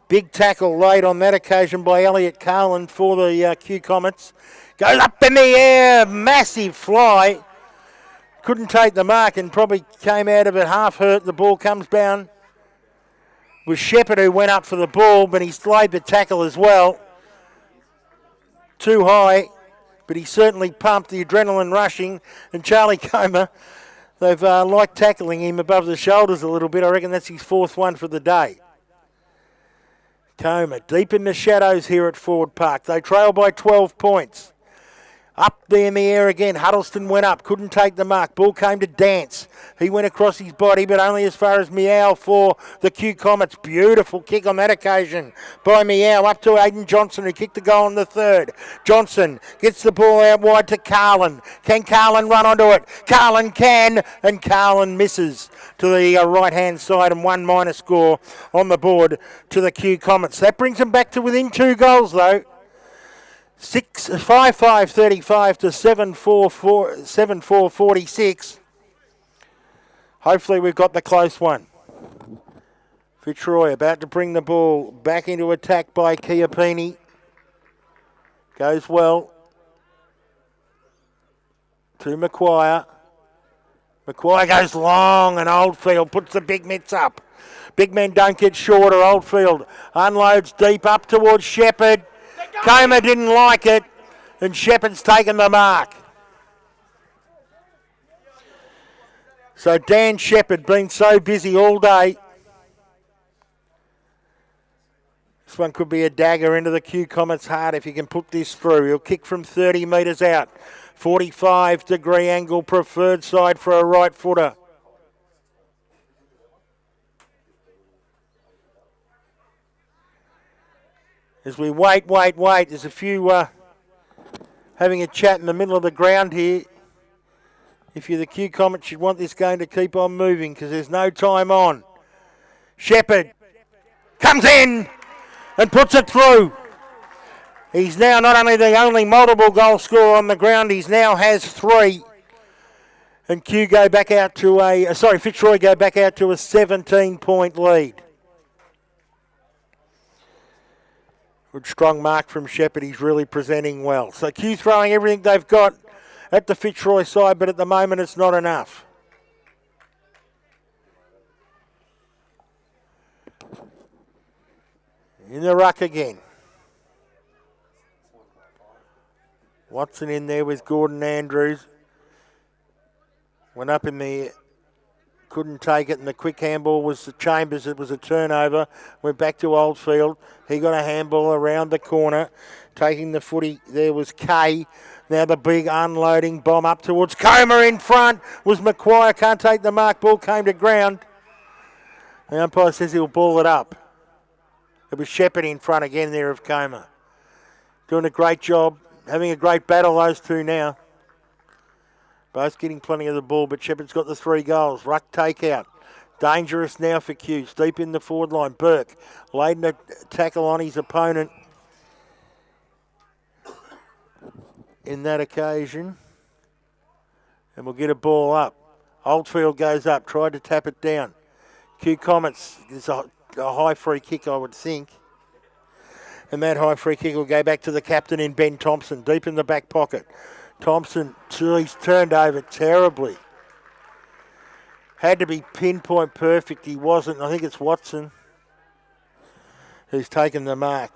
Big tackle laid on that occasion by Elliot Carlin for the Q Comets. Goes up in the air. Massive fly. Couldn't take the mark and probably came out of it half hurt. The ball comes down. It was Shepherd who went up for the ball, but he slayed the tackle as well. Too high, but he certainly pumped, the adrenaline rushing. And Charlie Coma, they've liked tackling him above the shoulders a little bit. I reckon that's his fourth one for the day. Coma deep in the shadows here at Ford Park. They trail by 12 points. Up there in the air again. Huddleston went up. Couldn't take the mark. Ball came to Dance. He went across his body, but only as far as Meow for the Q Comets. Beautiful kick on that occasion by Meow. Up to Aidan Johnson, who kicked the goal in the third. Johnson gets the ball out wide to Carlin. Can Carlin run onto it? Carlin can, and Carlin misses to the right-hand side, and 1- score on the board to the Q Comets. That brings them back to within 2 goals, though. 5-5-35 to 7-4-46. Hopefully we've got the close one. Fitzroy about to bring the ball back into attack by Chiappini. Goes well. to Maguire. Maguire goes long and Oldfield puts the big mitts up. Big men don't get shorter. Oldfield unloads deep up towards Shepherd. Comer didn't like it and Shepherd's taken the mark. So Dan Shepherd been so busy all day. This one could be a dagger into the Q Comets' heart if he can put this through. He'll kick from 30 metres out. 45-degree angle, preferred side for a right footer. As we wait. There's a few having a chat in the middle of the ground here. If you're the Q Comets, you'd want this game to keep on moving because there's no time on. Shepherd comes in and puts it through. He's now not only the only multiple goal scorer on the ground, he now has 3. And Fitzroy go back out to a 17-point lead. Good strong mark from Shepherd. He's really presenting well. So Q throwing everything they've got at the Fitzroy side, but at the moment it's not enough. In the ruck again. Watson in there with Gordon Andrews. Went up in the... Couldn't take it, and the quick handball was the Chambers. It was a turnover. Went back to Oldfield. He got a handball around the corner. Taking the footy, there was Kay. Now the big unloading bomb up towards Comer in front. Was Maguire, can't take the mark. Ball came to ground. The umpire says he'll ball it up. It was Shepherd in front again there of Comer. Doing a great job. Having a great battle, those two now. Both getting plenty of the ball, but Shepherd's got the 3 goals. Ruck takeout. Dangerous now for Q. Deep in the forward line. Burke laid a tackle on his opponent in that occasion. And we'll get a ball up. Oldfield goes up. Tried to tap it down. Q Comets. There's a high free kick, I would think. And that high free kick will go back to the captain in Ben Thompson. Deep in the back pocket. Thompson, he's turned over terribly. Had to be pinpoint perfect. He wasn't. I think it's Watson who's taken the mark.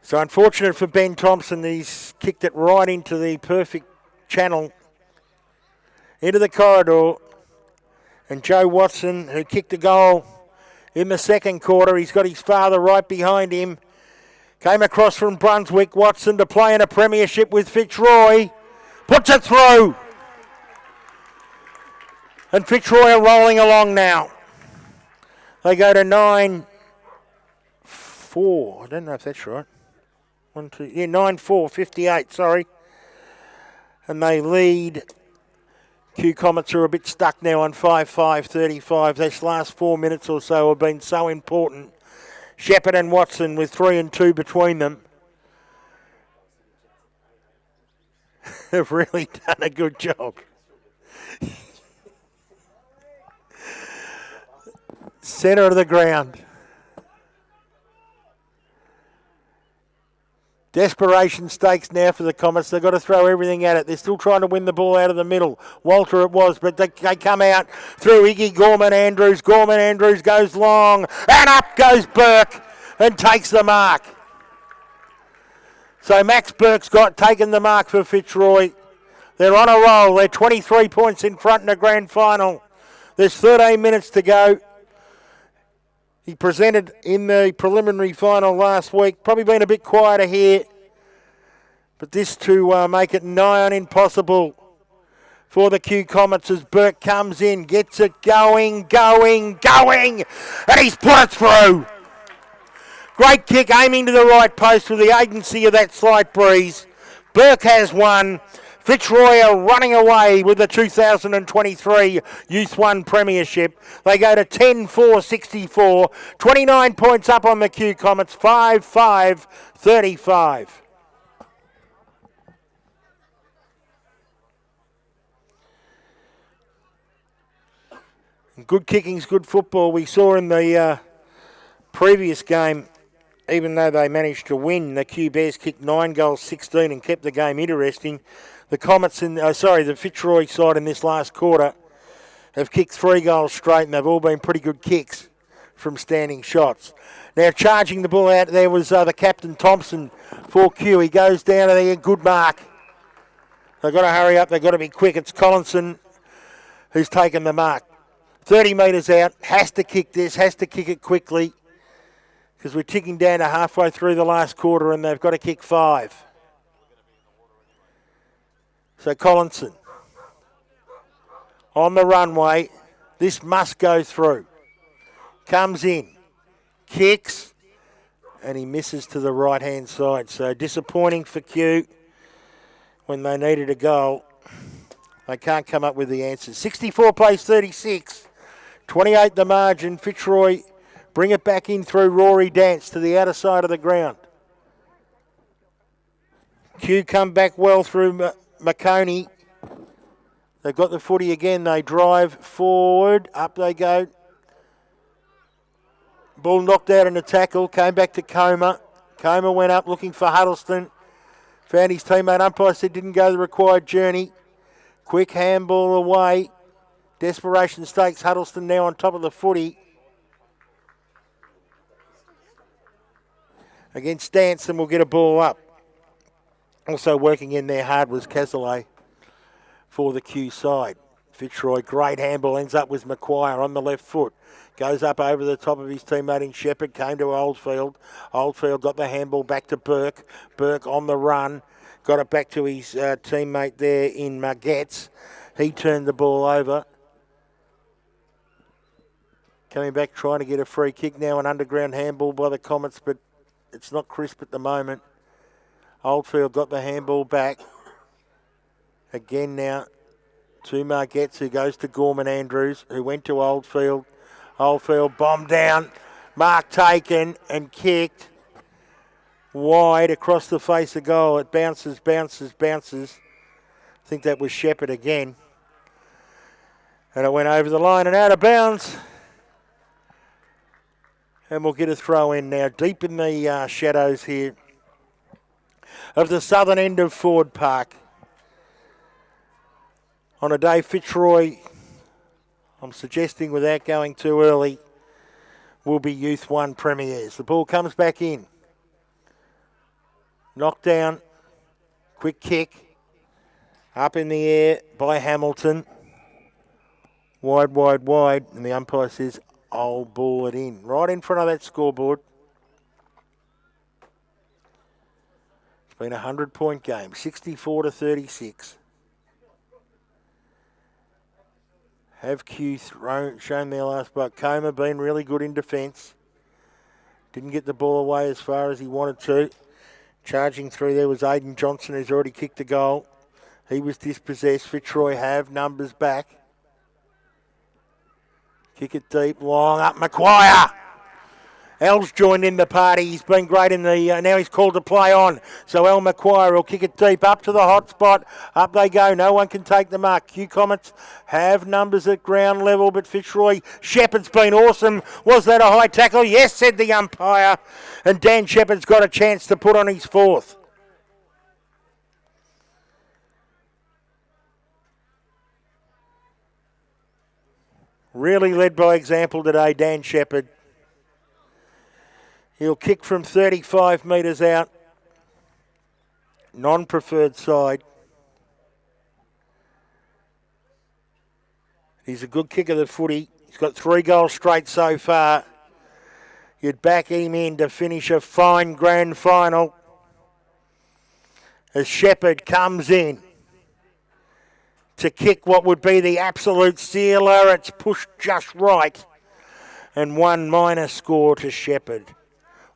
So unfortunate for Ben Thompson. He's kicked it right into the perfect channel. Into the corridor. And Joe Watson, who kicked a goal in the second quarter. He's got his father right behind him. Came across from Brunswick. Watson to play in a premiership with Fitzroy. Puts it through. And Fitzroy are rolling along now. They go to 9-4. I don't know if that's right. 9-4, 58, sorry. And they lead. Q Comets are a bit stuck now on 5-5, 35. This last 4 minutes or so have been so important. Shepherd and Watson with 3 and 2 between them have really done a good job. Centre of the ground. Desperation stakes now for the Comets. They've got to throw everything at it. They're still trying to win the ball out of the middle. Walter it was, but they come out through Iggy Gorman-Andrews. Gorman-Andrews goes long, and up goes Burke and takes the mark. So Max Burke's taken the mark for Fitzroy. They're on a roll. They're 23 points in front in the grand final. There's 13 minutes to go. He presented in the preliminary final last week. Probably been a bit quieter here. But this to make it nigh on impossible for the Q Comets as Burke comes in, gets it going, and he's put it through. Great kick aiming to the right post with the agency of that slight breeze. Burke has one. Fitzroy are running away with the 2023 Youth 1 Premiership. They go to 10-4-64. 29 points up on the Q Comets. 5-5-35. Good kicking's good football. We saw in the previous game even though they managed to win, the Q Bears kicked 9 goals, 16 and kept the game interesting. The Comets, the Fitzroy side in this last quarter have kicked 3 goals straight, and they've all been pretty good kicks from standing shots. Now charging the ball out there was the captain Thompson for Q. He goes down to there, good mark. They've got to hurry up, they've got to be quick. It's Collinson who's taken the mark. 30 metres out, has to kick this, has to kick it quickly because we're ticking down to halfway through the last quarter and they've got to kick 5. So Collinson on the runway. This must go through. Comes in, kicks, and he misses to the right-hand side. So disappointing for Q when they needed a goal. They can't come up with the answers. 64 plays 36. 28 the margin. Fitzroy bring it back in through Rory Dance to the outer side of the ground. Q come back well through McConey. They've got the footy again. They drive forward. Up they go. Ball knocked out in a tackle. Came back to Coma. Coma went up looking for Huddleston. Found his teammate. Umpire said didn't go the required journey. Quick handball away. Desperation stakes. Huddleston now on top of the footy. Against Danson will get a ball up. Also working in there hard was Cazalet for the Q side. Fitzroy, great handball, ends up with Macquarie on the left foot. Goes up over the top of his teammate in Shepherd, came to Oldfield. Oldfield got the handball back to Burke. Burke on the run, got it back to his teammate there in Margetts. He turned the ball over. Coming back, trying to get a free kick now, an underground handball by the Comets, but it's not crisp at the moment. Oldfield got the handball back. Again now to Margetts, who goes to Gorman Andrews, who went to Oldfield. Oldfield bombed down, mark taken and kicked wide across the face of goal. It bounces. I think that was Shepherd again. And it went over the line and out of bounds. And we'll get a throw in now, deep in the shadows here of the southern end of Ford Park. On a day Fitzroy, I'm suggesting without going too early, will be Youth 1 premiers. The ball comes back in. Knocked down. Quick kick. Up in the air by Hamilton. Wide. And the umpire says, I'll ball it in. Right in front of that scoreboard. It's been a 100-point game. 64 to 36. Have Q shown their last buck. Coma been really good in defence. Didn't get the ball away as far as he wanted to. Charging through there was Aidan Johnson, who's already kicked a goal. He was dispossessed. Fitzroy have numbers back. Kick it deep, long up Macquarie. Al's joined in the party. He's been great in the, now he's called to play on. So Al Macquarie will kick it deep up to the hot spot. Up they go. No one can take the mark. Q Comets have numbers at ground level, but Fitzroy, Shepherd's been awesome. Was that a high tackle? Yes, said the umpire. And Dan Shepherd's got a chance to put on his 4th. Really led by example today, Dan Shepherd. He'll kick from 35 metres out. Non-preferred side. He's a good kicker of the footy. He's got 3 goals straight so far. You'd back him in to finish a fine grand final. As Shepherd comes in to kick what would be the absolute sealer. It's pushed just right. And 1 minor score to Shepherd.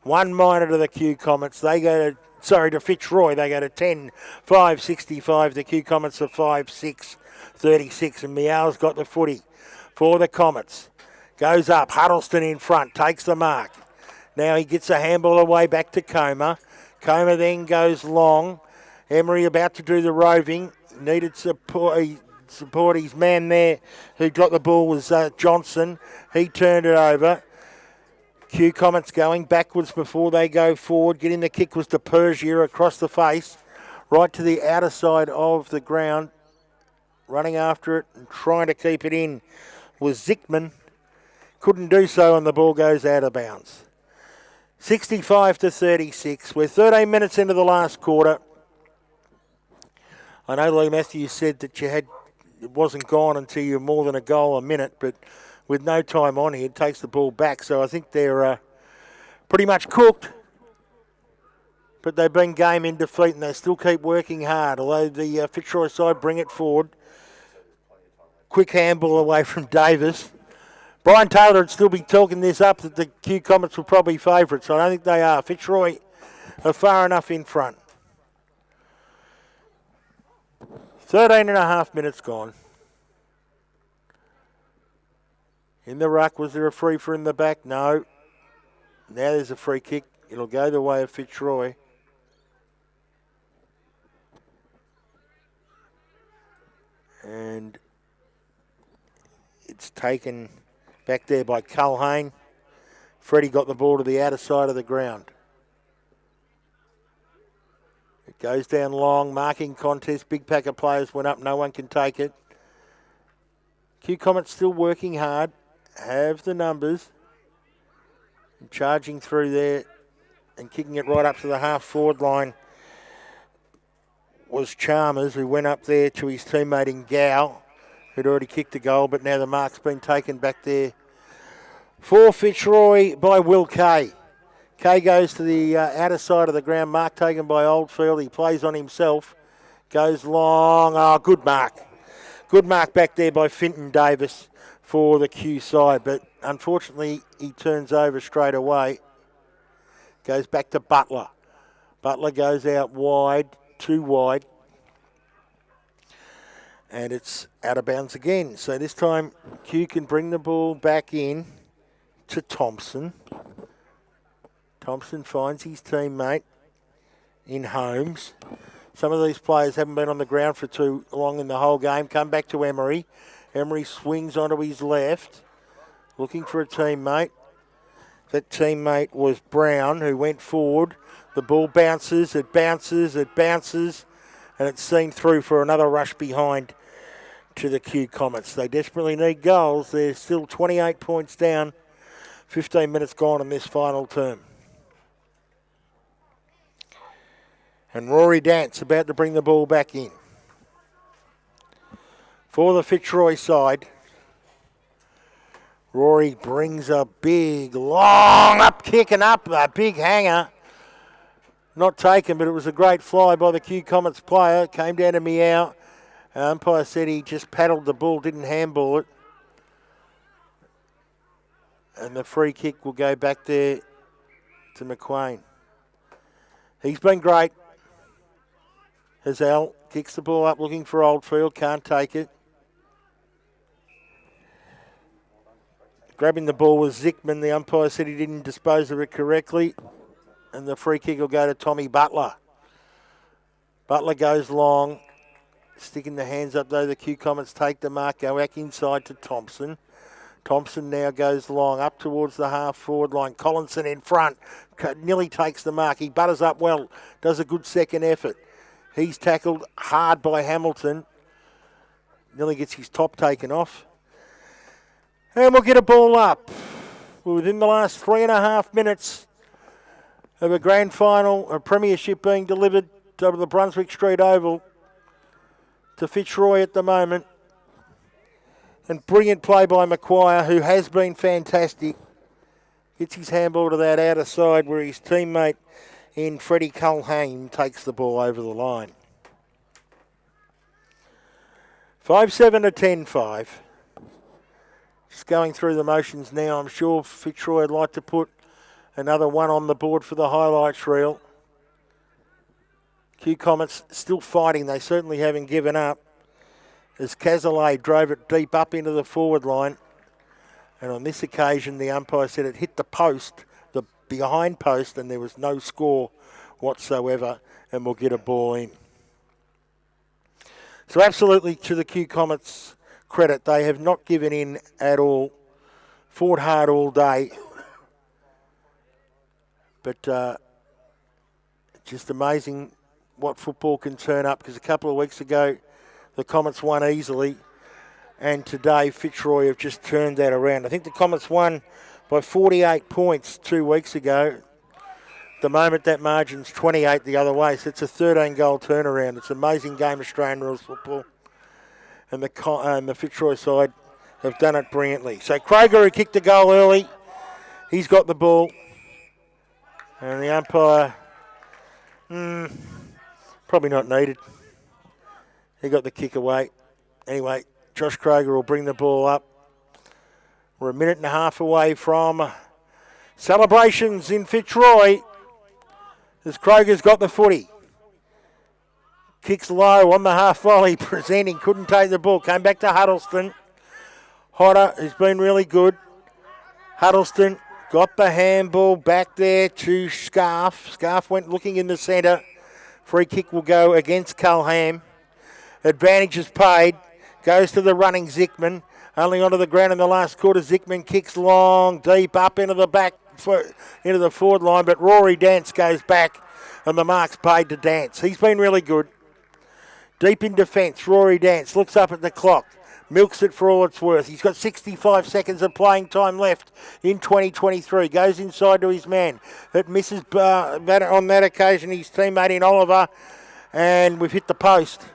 1 minor to the Q Comets. They go to Fitzroy. They go to 10-5-65. The Q Comets are 5-6-36. And Meow's got the footy for the Comets. Goes up. Huddleston in front. Takes the mark. Now he gets a handball away back to Coma. Coma then goes long. Emery about to do the roving. Needed support his man there who got the ball was Johnson. He turned it over. Q Comets going backwards before they go forward. Getting the kick was to Persia across the face, right to the outer side of the ground. Running after it and trying to keep it in was Zickman. Couldn't do so, and the ball goes out of bounds. 65-36. We're 13 minutes into the last quarter. I know Lee Matthews said that it wasn't gone until you're more than a goal a minute, but with no time on here, it takes the ball back. So I think they're pretty much cooked. But they've been game in defeat, and they still keep working hard, although the Fitzroy side bring it forward. Quick handball away from Davis. Brian Taylor would still be talking this up that the Q Comets were probably favourites. I don't think they are. Fitzroy are far enough in front. 13 and a half minutes gone. In the ruck, was there a free for in the back? No. Now there's a free kick. It'll go the way of Fitzroy. And it's taken back there by Culhane. Freddie got the ball to the outer side of the ground. It goes down long, marking contest. Big pack of players went up. No one can take it. Q Comets still working hard. Have the numbers. And charging through there and kicking it right up to the half-forward line was Chalmers, who went up there to his teammate in Gow, who'd already kicked a goal, but now the mark's been taken back there for Fitzroy by Will Kay. Kay goes to the outer side of the ground, mark taken by Oldfield. He plays on himself, goes long. Oh, good mark. Good mark back there by Finton Davis for the Q side, but unfortunately he turns over straight away. Goes back to Butler. Butler goes out wide, too wide. And it's out of bounds again. So this time Q can bring the ball back in to Thompson. Thompson finds his teammate in Holmes. Some of these players haven't been on the ground for too long in the whole game. Come back to Emery. Emery swings onto his left, looking for a teammate. That teammate was Brown, who went forward. The ball bounces, it bounces, it bounces, and it's seen through for another rush behind to the Q Comets. They desperately need goals. They're still 28 points down, 15 minutes gone in this final term. And Rory Dance about to bring the ball back in. For the Fitzroy side, Rory brings a big, long up kick and up, a big hanger. Not taken, but it was a great fly by the Q Comets player. Came down to Meow. Umpire said he just paddled the ball, didn't handball it. And the free kick will go back there to McQueen. He's been great. Hazell kicks the ball up looking for Oldfield, can't take it. Grabbing the ball was Zickman. The umpire said he didn't dispose of it correctly. And the free kick will go to Tommy Butler. Butler goes long. Sticking the hands up though. The Q Comets take the mark. Go back inside to Thompson. Thompson now goes long up towards the half-forward line. Collinson in front. Nearly takes the mark. He butters up well. Does a good second effort. He's tackled hard by Hamilton. Nearly gets his top taken off. And we'll get a ball up. We're within the last 3.5 minutes of a grand final, a premiership being delivered to the Brunswick Street Oval to Fitzroy at the moment. And brilliant play by Macquarie, who has been fantastic. Gets his handball to that outer side where his teammate in Freddie Culhane takes the ball over the line. 5-7 to 10-5. Just going through the motions now. I'm sure Fitzroy would like to put another one on the board for the highlights reel. Q Comets still fighting. They certainly haven't given up. As Cazalet drove it deep up into the forward line. And on this occasion, the umpire said it hit the post, the behind post, and there was no score whatsoever, and we'll get a ball in. So absolutely to the Q Comets' credit, they have not given in at all. Fought hard all day. But just amazing what football can turn up, because a couple of weeks ago the Comets won easily, and today Fitzroy have just turned that around. I think the Comets won by 48 points 2 weeks ago. At the moment that margin's 28 the other way, so it's a 13-goal turnaround. It's an amazing game of Australian rules football, and the Fitzroy side have done it brilliantly. So Kroger, who kicked the goal early, he's got the ball, and the umpire, probably not needed. He got the kick away. Anyway, Josh Kroger will bring the ball up. We're a minute and a half away from celebrations in Fitzroy, as Kroger's got the footy. Kicks low on the half volley, presenting, couldn't take the ball. Came back to Huddleston. Hodder has been really good. Huddleston got the handball back there to Scarf. Scarf went looking in the centre. Free kick will go against Culham. Advantage is paid. Goes to the running Zickman. Only onto the ground in the last quarter. Zickman kicks long, deep, up into the back, into the forward line. But Rory Dance goes back, and the mark's paid to Dance. He's been really good. Deep in defence, Rory Dance looks up at the clock. Milks it for all it's worth. He's got 65 seconds of playing time left in 2023. Goes inside to his man. It misses on that occasion his teammate in Oliver. And we've hit the post.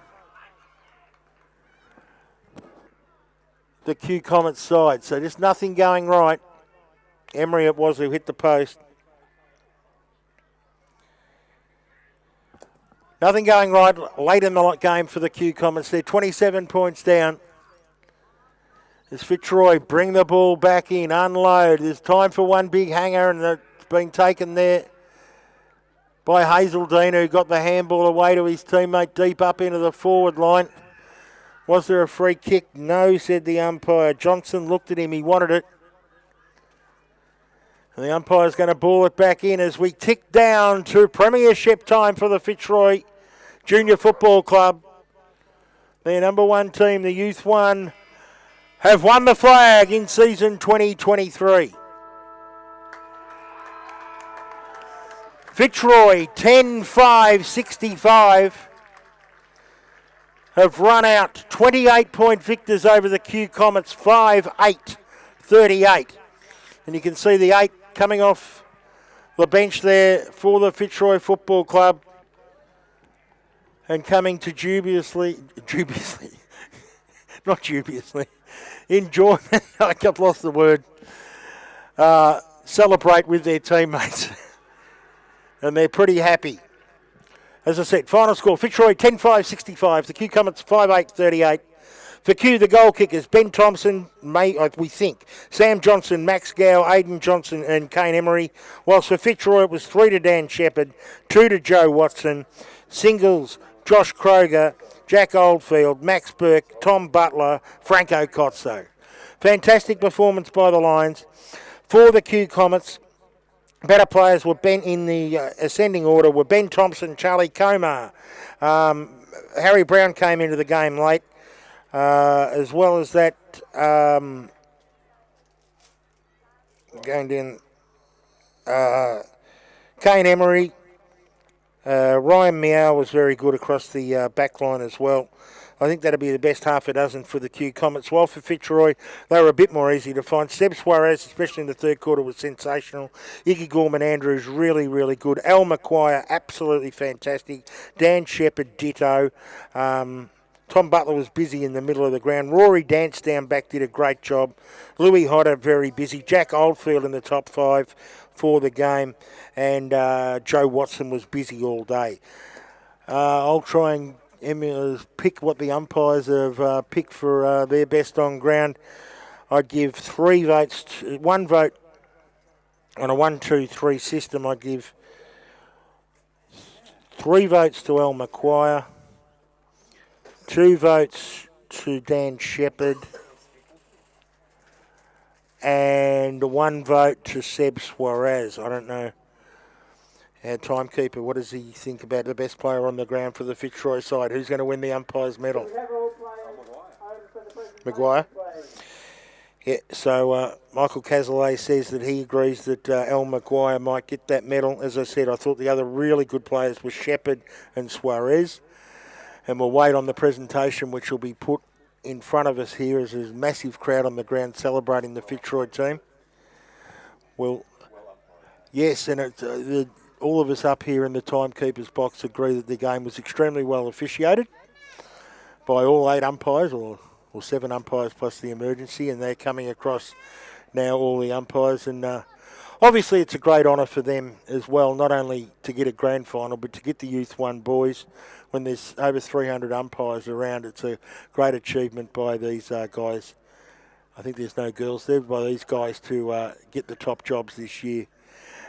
The Q Comets side. So just nothing going right. Emery it was who hit the post. Nothing going right late in the game for the Q Comets. They're 27 points down. As Fitzroy bring the ball back in, unload. There's time for one big hanger, and it's been taken there by Hazeldine, who got the handball away to his teammate deep up into the forward line. Was there a free kick? No, said the umpire. Johnson looked at him. He wanted it. And the umpire's going to ball it back in as we tick down to premiership time for the Fitzroy Junior Football Club. Their number one team, the Youth One, have won the flag in season 2023. Fitzroy, 10-5-65, have run out 28-point victors over the Q Comets, 5-8-38. And you can see the 8 coming off the bench there for the Fitzroy Football Club. And coming to enjoyment, I've lost the word, celebrate with their teammates. And they're pretty happy. As I said, final score, Fitzroy 10-5-65, the Q Comets 5-8-38. For Q, the goal kickers, Ben Thompson, we think, Sam Johnson, Max Gow, Aidan Johnson and Kane Emery. Whilst for Fitzroy it was 3 to Dan Shepherd, 2 to Joe Watson, singles, Josh Kroger, Jack Oldfield, Max Burke, Tom Butler, Franco Cozzo. Fantastic performance by the Lions. For the Q Comets, better players were in the ascending order were Ben Thompson, Charlie Comar. Harry Brown came into the game late. As well as that, going down, Kane Emery, Ryan Meow was very good across the back line as well. I think that'll be the best half a dozen for the Q Comets. While for Fitzroy, they were a bit more easy to find. Seb Suarez, especially in the third quarter, was sensational. Iggy Gorman-Andrews, really, really good. Al McQuire, absolutely fantastic. Dan Shepherd, ditto. Tom Butler was busy in the middle of the ground. Rory Dance down back did a great job. Louis Hodder, very busy. Jack Oldfield in the top 5 for the game. And Joe Watson was busy all day. I'll try and pick what the umpires have picked for their best on ground. I'd give 3 votes, 1 vote on a 1-2-3 system. I'd give 3 votes to Al McQuire, 2 votes to Dan Shepherd, and 1 vote to Seb Suarez. I don't know. Our timekeeper, what does he think about the best player on the ground for the Fitzroy side? Who's going to win the umpire's medal? Maguire. Yeah, so Michael Cazalet says that he agrees that Al Maguire might get that medal. As I said, I thought the other really good players were Shepherd and Suarez. And we'll wait on the presentation, which will be put in front of us here as there's a massive crowd on the ground celebrating the Fitzroy team. Well, yes, and all of us up here in the timekeeper's box agree that the game was extremely well officiated by all 8 umpires, or 7 umpires plus the emergency, and they're coming across now, all the umpires. And obviously it's a great honour for them as well, not only to get a grand final, but to get the Youth 1 boys. When there's over 300 umpires around, it's a great achievement by these guys. I think there's no girls there, by these guys to get the top jobs this year.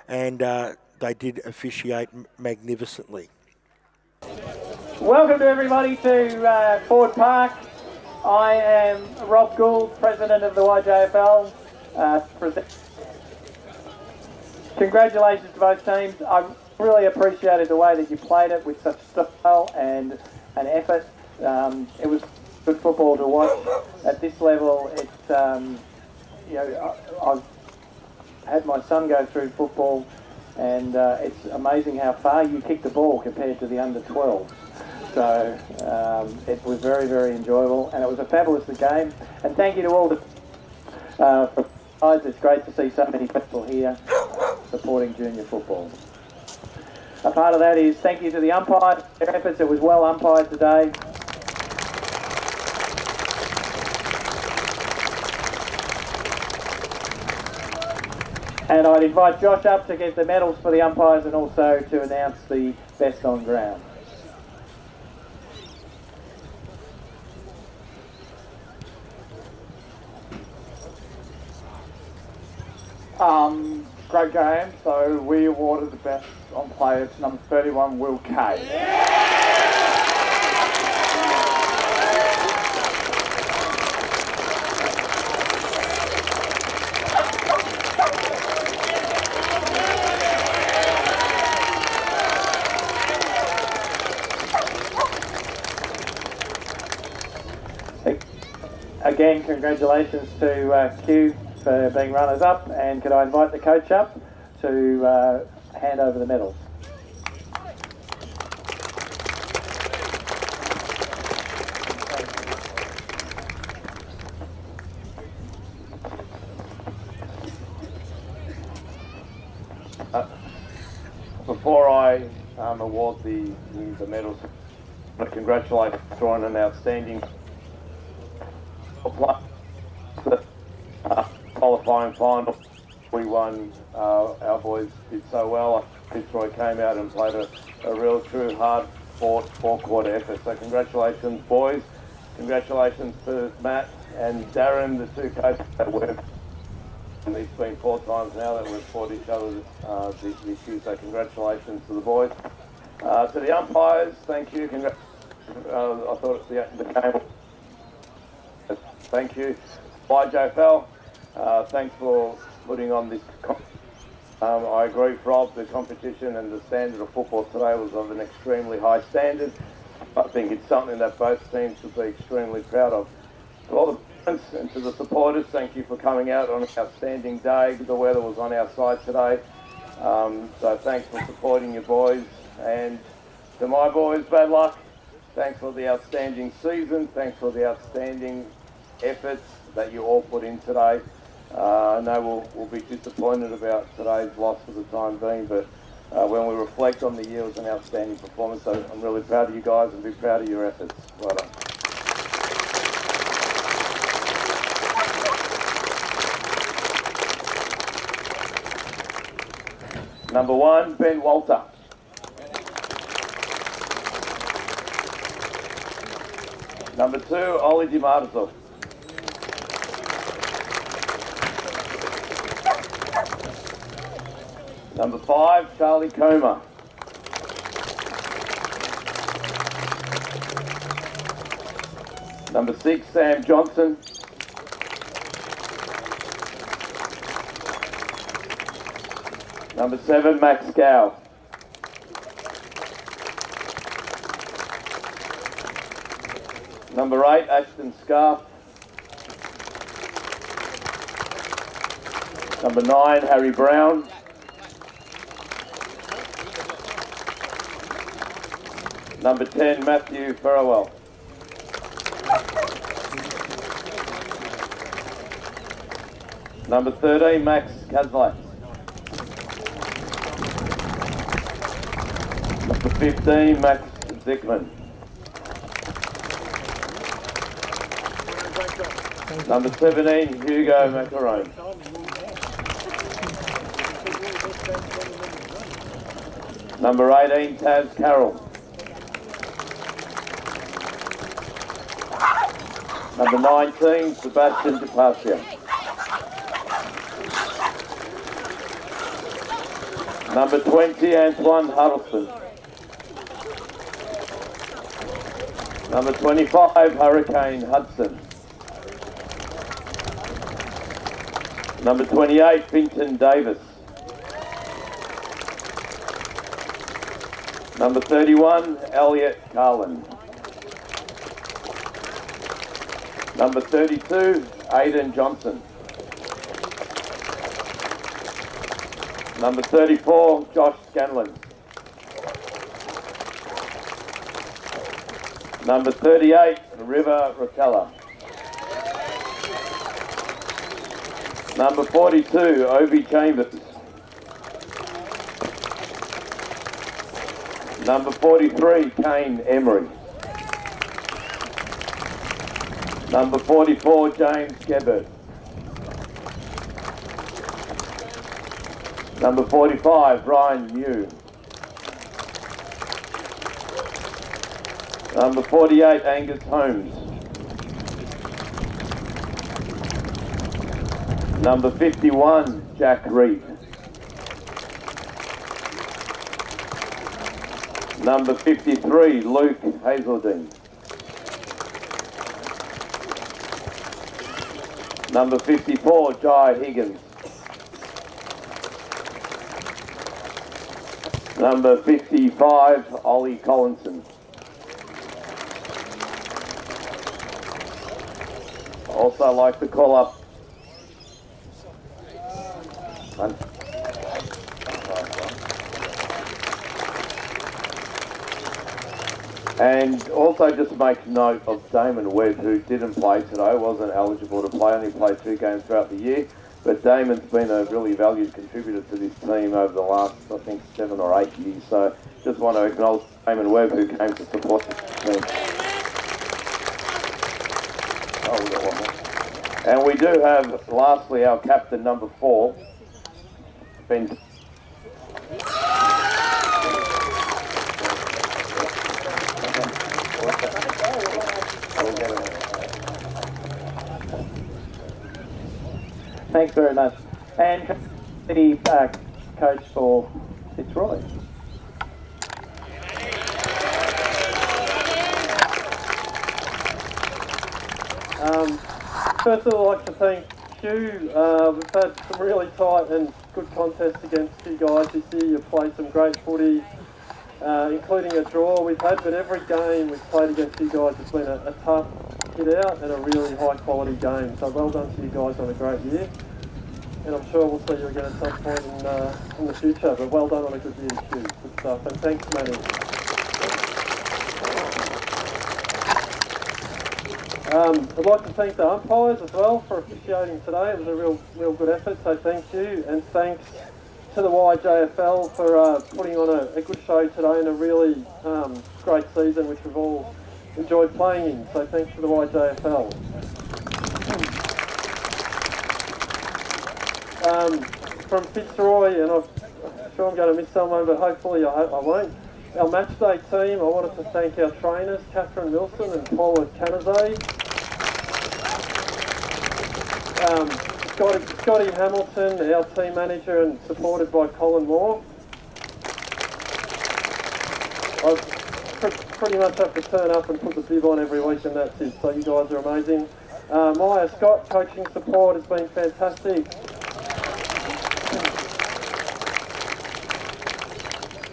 And they did officiate magnificently. Welcome to everybody to Ford Park. I am Rob Gould, President of the YJFL. Congratulations to both teams. I really appreciated the way that you played it with such style and an effort. It was good football to watch. At this level, it's, I've had my son go through football, and it's amazing how far you kick the ball compared to the under 12. So it was very, very enjoyable, and it was a fabulous game. And thank you to all the guys. It's great to see so many people here supporting junior football. A part of that is thank you to the umpires for their efforts. It was well umpired today. And I'd invite Josh up to get the medals for the umpires and also to announce the best on ground. Great game. So we awarded the best on player to number 31, Will Kay. Again, congratulations to Q for being runners-up, and could I invite the coach up to hand over the medals. Before I award the medals, I want to congratulate Fitzroy on an outstanding qualifying final. We won. Our boys did so well. Fitzroy came out and played a real, true, hard-fought four-quarter effort. So congratulations, boys. Congratulations to Matt and Darren, the 2 coaches that worked. And it's been 4 times now that we've fought each other this year. So congratulations to the boys. To the umpires, thank you. I thought the game. Thank you. YJFL, thanks for putting on this. I agree with Rob, the competition and the standard of football today was of an extremely high standard. I think it's something that both teams should be extremely proud of. To all the parents and to the supporters, thank you for coming out on an outstanding day. The weather was on our side today. So thanks for supporting your boys. And to my boys, bad luck. Thanks for the outstanding season. Thanks for the outstanding efforts that you all put in today. I know we'll be disappointed about today's loss for the time being, but when we reflect on the year, it was an outstanding performance. So I'm really proud of you guys and be proud of your efforts. Well done. Number 1, Ben Walter. Number 2, Ollie DiMarzo. Number 5, Charlie Comer. Number 6, Sam Johnson. Number 7, Max Gow. Number 8, Ashton Scarf. Number 9, Harry Brown. Number 10, Matthew Farrell. Number 13, Max Kazlak. Number 15, Max Zickman. Number 17, Hugo Macaron. Number 18, Taz Carroll. Number 19, Sebastian DePacia. Number 20, Antoine Huddleston. Number 25, Hurricane Hudson. Number 28, Finton Davis. Number 31, Elliot Carlin. Number 32, Aidan Johnson. Number 34, Josh Scanlon. Number 38, River Rotella. Number 42, Obi Chambers. Number 43, Kane Emery. Number 44, James Gebert. Number 45, Ryan Mew. Number 48, Angus Holmes. Number 51, Jack Reed. Number 53, Luke Hazeldine. Number 54, Jai Higgins. Number 55, Ollie Collinson. Also like to call up and also just make note of Damon Webb, who didn't play today, wasn't eligible to play, only played 2 games throughout the year. But Damon's been a really valued contributor to this team over the last, I think, 7 or 8 years. So just want to acknowledge Damon Webb, who came to support the team. Oh, we've got one more. And we do have, lastly, our captain, number 4, Ben. Thanks very much. And the coach for Fitzroy. First of all, I'd like to thank Stu. We've had some really tight and good contests against you guys this year. You've played some great footy, including a draw we've had, but every game we've played against you guys has been a tough hit out and a really high quality game. So well done to you guys on a great year. And I'm sure we'll see you again at some point in the future. But well done on a good year, Stu. Good stuff. And thanks, Manny. I'd like to thank the umpires as well for officiating today. It was a real good effort, so thank you. And thanks to the YJFL for putting on a good show today and a really great season, which we've all enjoyed playing in. So thanks to the YJFL. From Fitzroy, and I'm sure I'm going to miss someone, but hopefully I won't. Our match day team, I wanted to thank our trainers, Catherine Wilson and Paula Canazay. Scotty Hamilton, our team manager, and supported by Colin Moore. I pretty much have to turn up and put the bib on every week, and that's it, so you guys are amazing. Maya Scott, coaching support has been fantastic.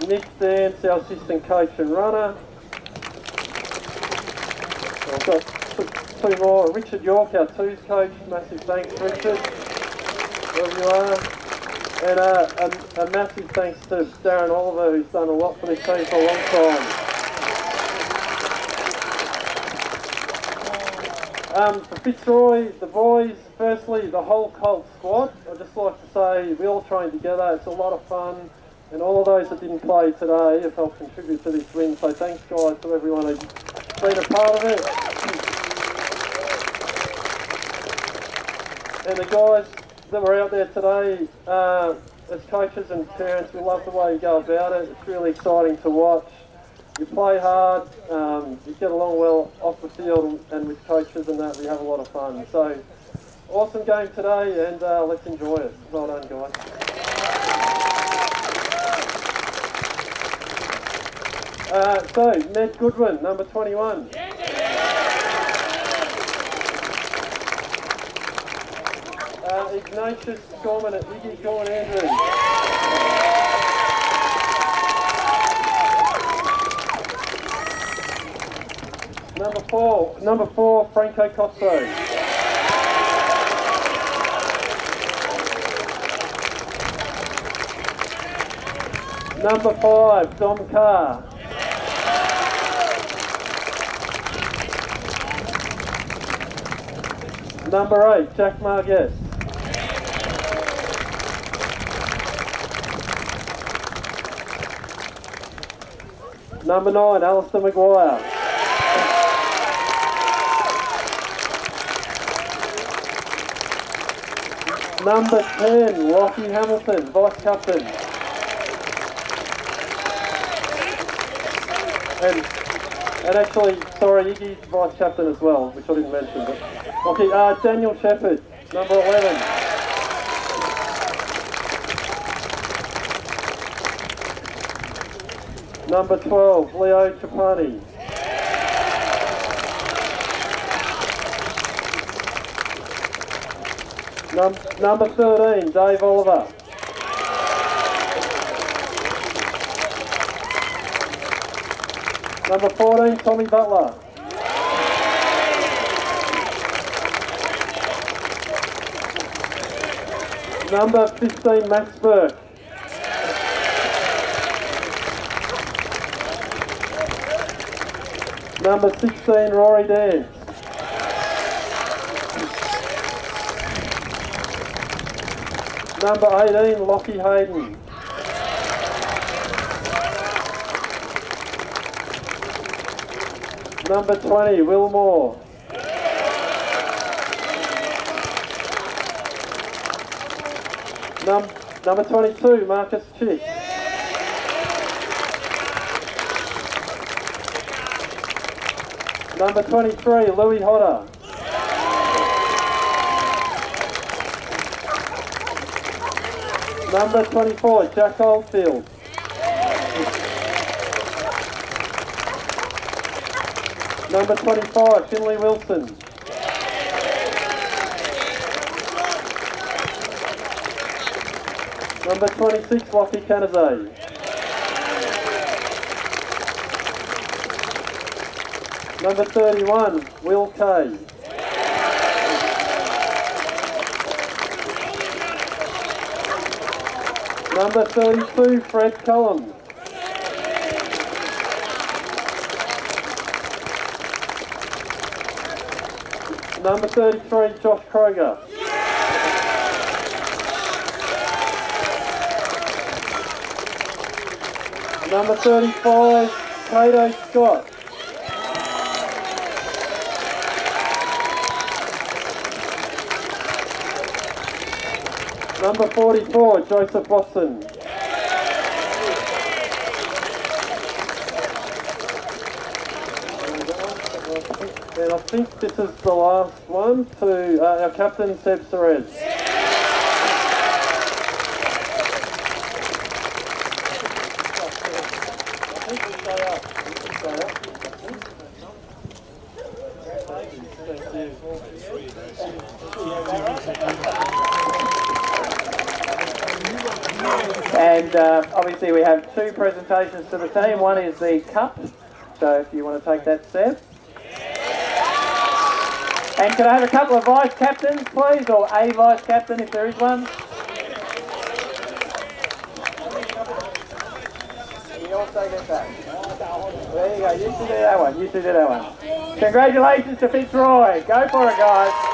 Nick Dance, our assistant coach and runner. I've got 2 more. Richard York, our twos coach. Massive thanks, Richard. wherever you are. And a massive thanks to Darren Oliver, who's done a lot for this team for a long time. For Fitzroy, the boys, firstly, the whole Colt squad, I'd just like to say we all train together, it's a lot of fun, and all of those that didn't play today have helped contribute to this win, so thanks guys to everyone who's been a part of it. And the guys that were out there today, as coaches and parents, we love the way you go about it. It's really exciting to watch. You play hard, you get along well off the field and with coaches and that, we have a lot of fun. So, awesome game today and let's enjoy it. Well done guys. So, Ned Goodwin, number 21. Ignatius Gorman at Iggy Gorman Andrews. Number four, Franco Costo. Number 5, Dom Carr. Number 8, Jack Marguerite. Number 9, Alistair Maguire. Number 10, Lockie Hamilton, Vice Captain. And actually, sorry, Iggy's Vice Captain as well, which I didn't mention. But, okay, Daniel Shepherd, number 11. Number 12, Leo Trapani. Number 13, Dave Oliver. Number 14, Tommy Butler. Number 15, Max Burke. Number 16, Rory Dance. Number 18, Lockie Hayden. Number 20, Will Moore. Number 22, Marcus Chick. Number 23, Louis Hodder. Number 24, Jack Oldfield. Number 25, Finley Wilson. Number 26, Lockie Canizay. Number 31, Will Kay. Number 32, Fred Cullum. Number 33, Josh Kroger. Number 35, Kato Scott. Number 44, Joseph Boston. And I think this is the last one to our captain, Seb Serez. And obviously we have two presentations to the team. One is the cup, so if you want to take that, Seb. And could I have a couple of vice captains, please, or a vice captain if there is one? You also get that. There you go. You should do that one. You should do that one. Congratulations to Fitzroy. Go for it, guys.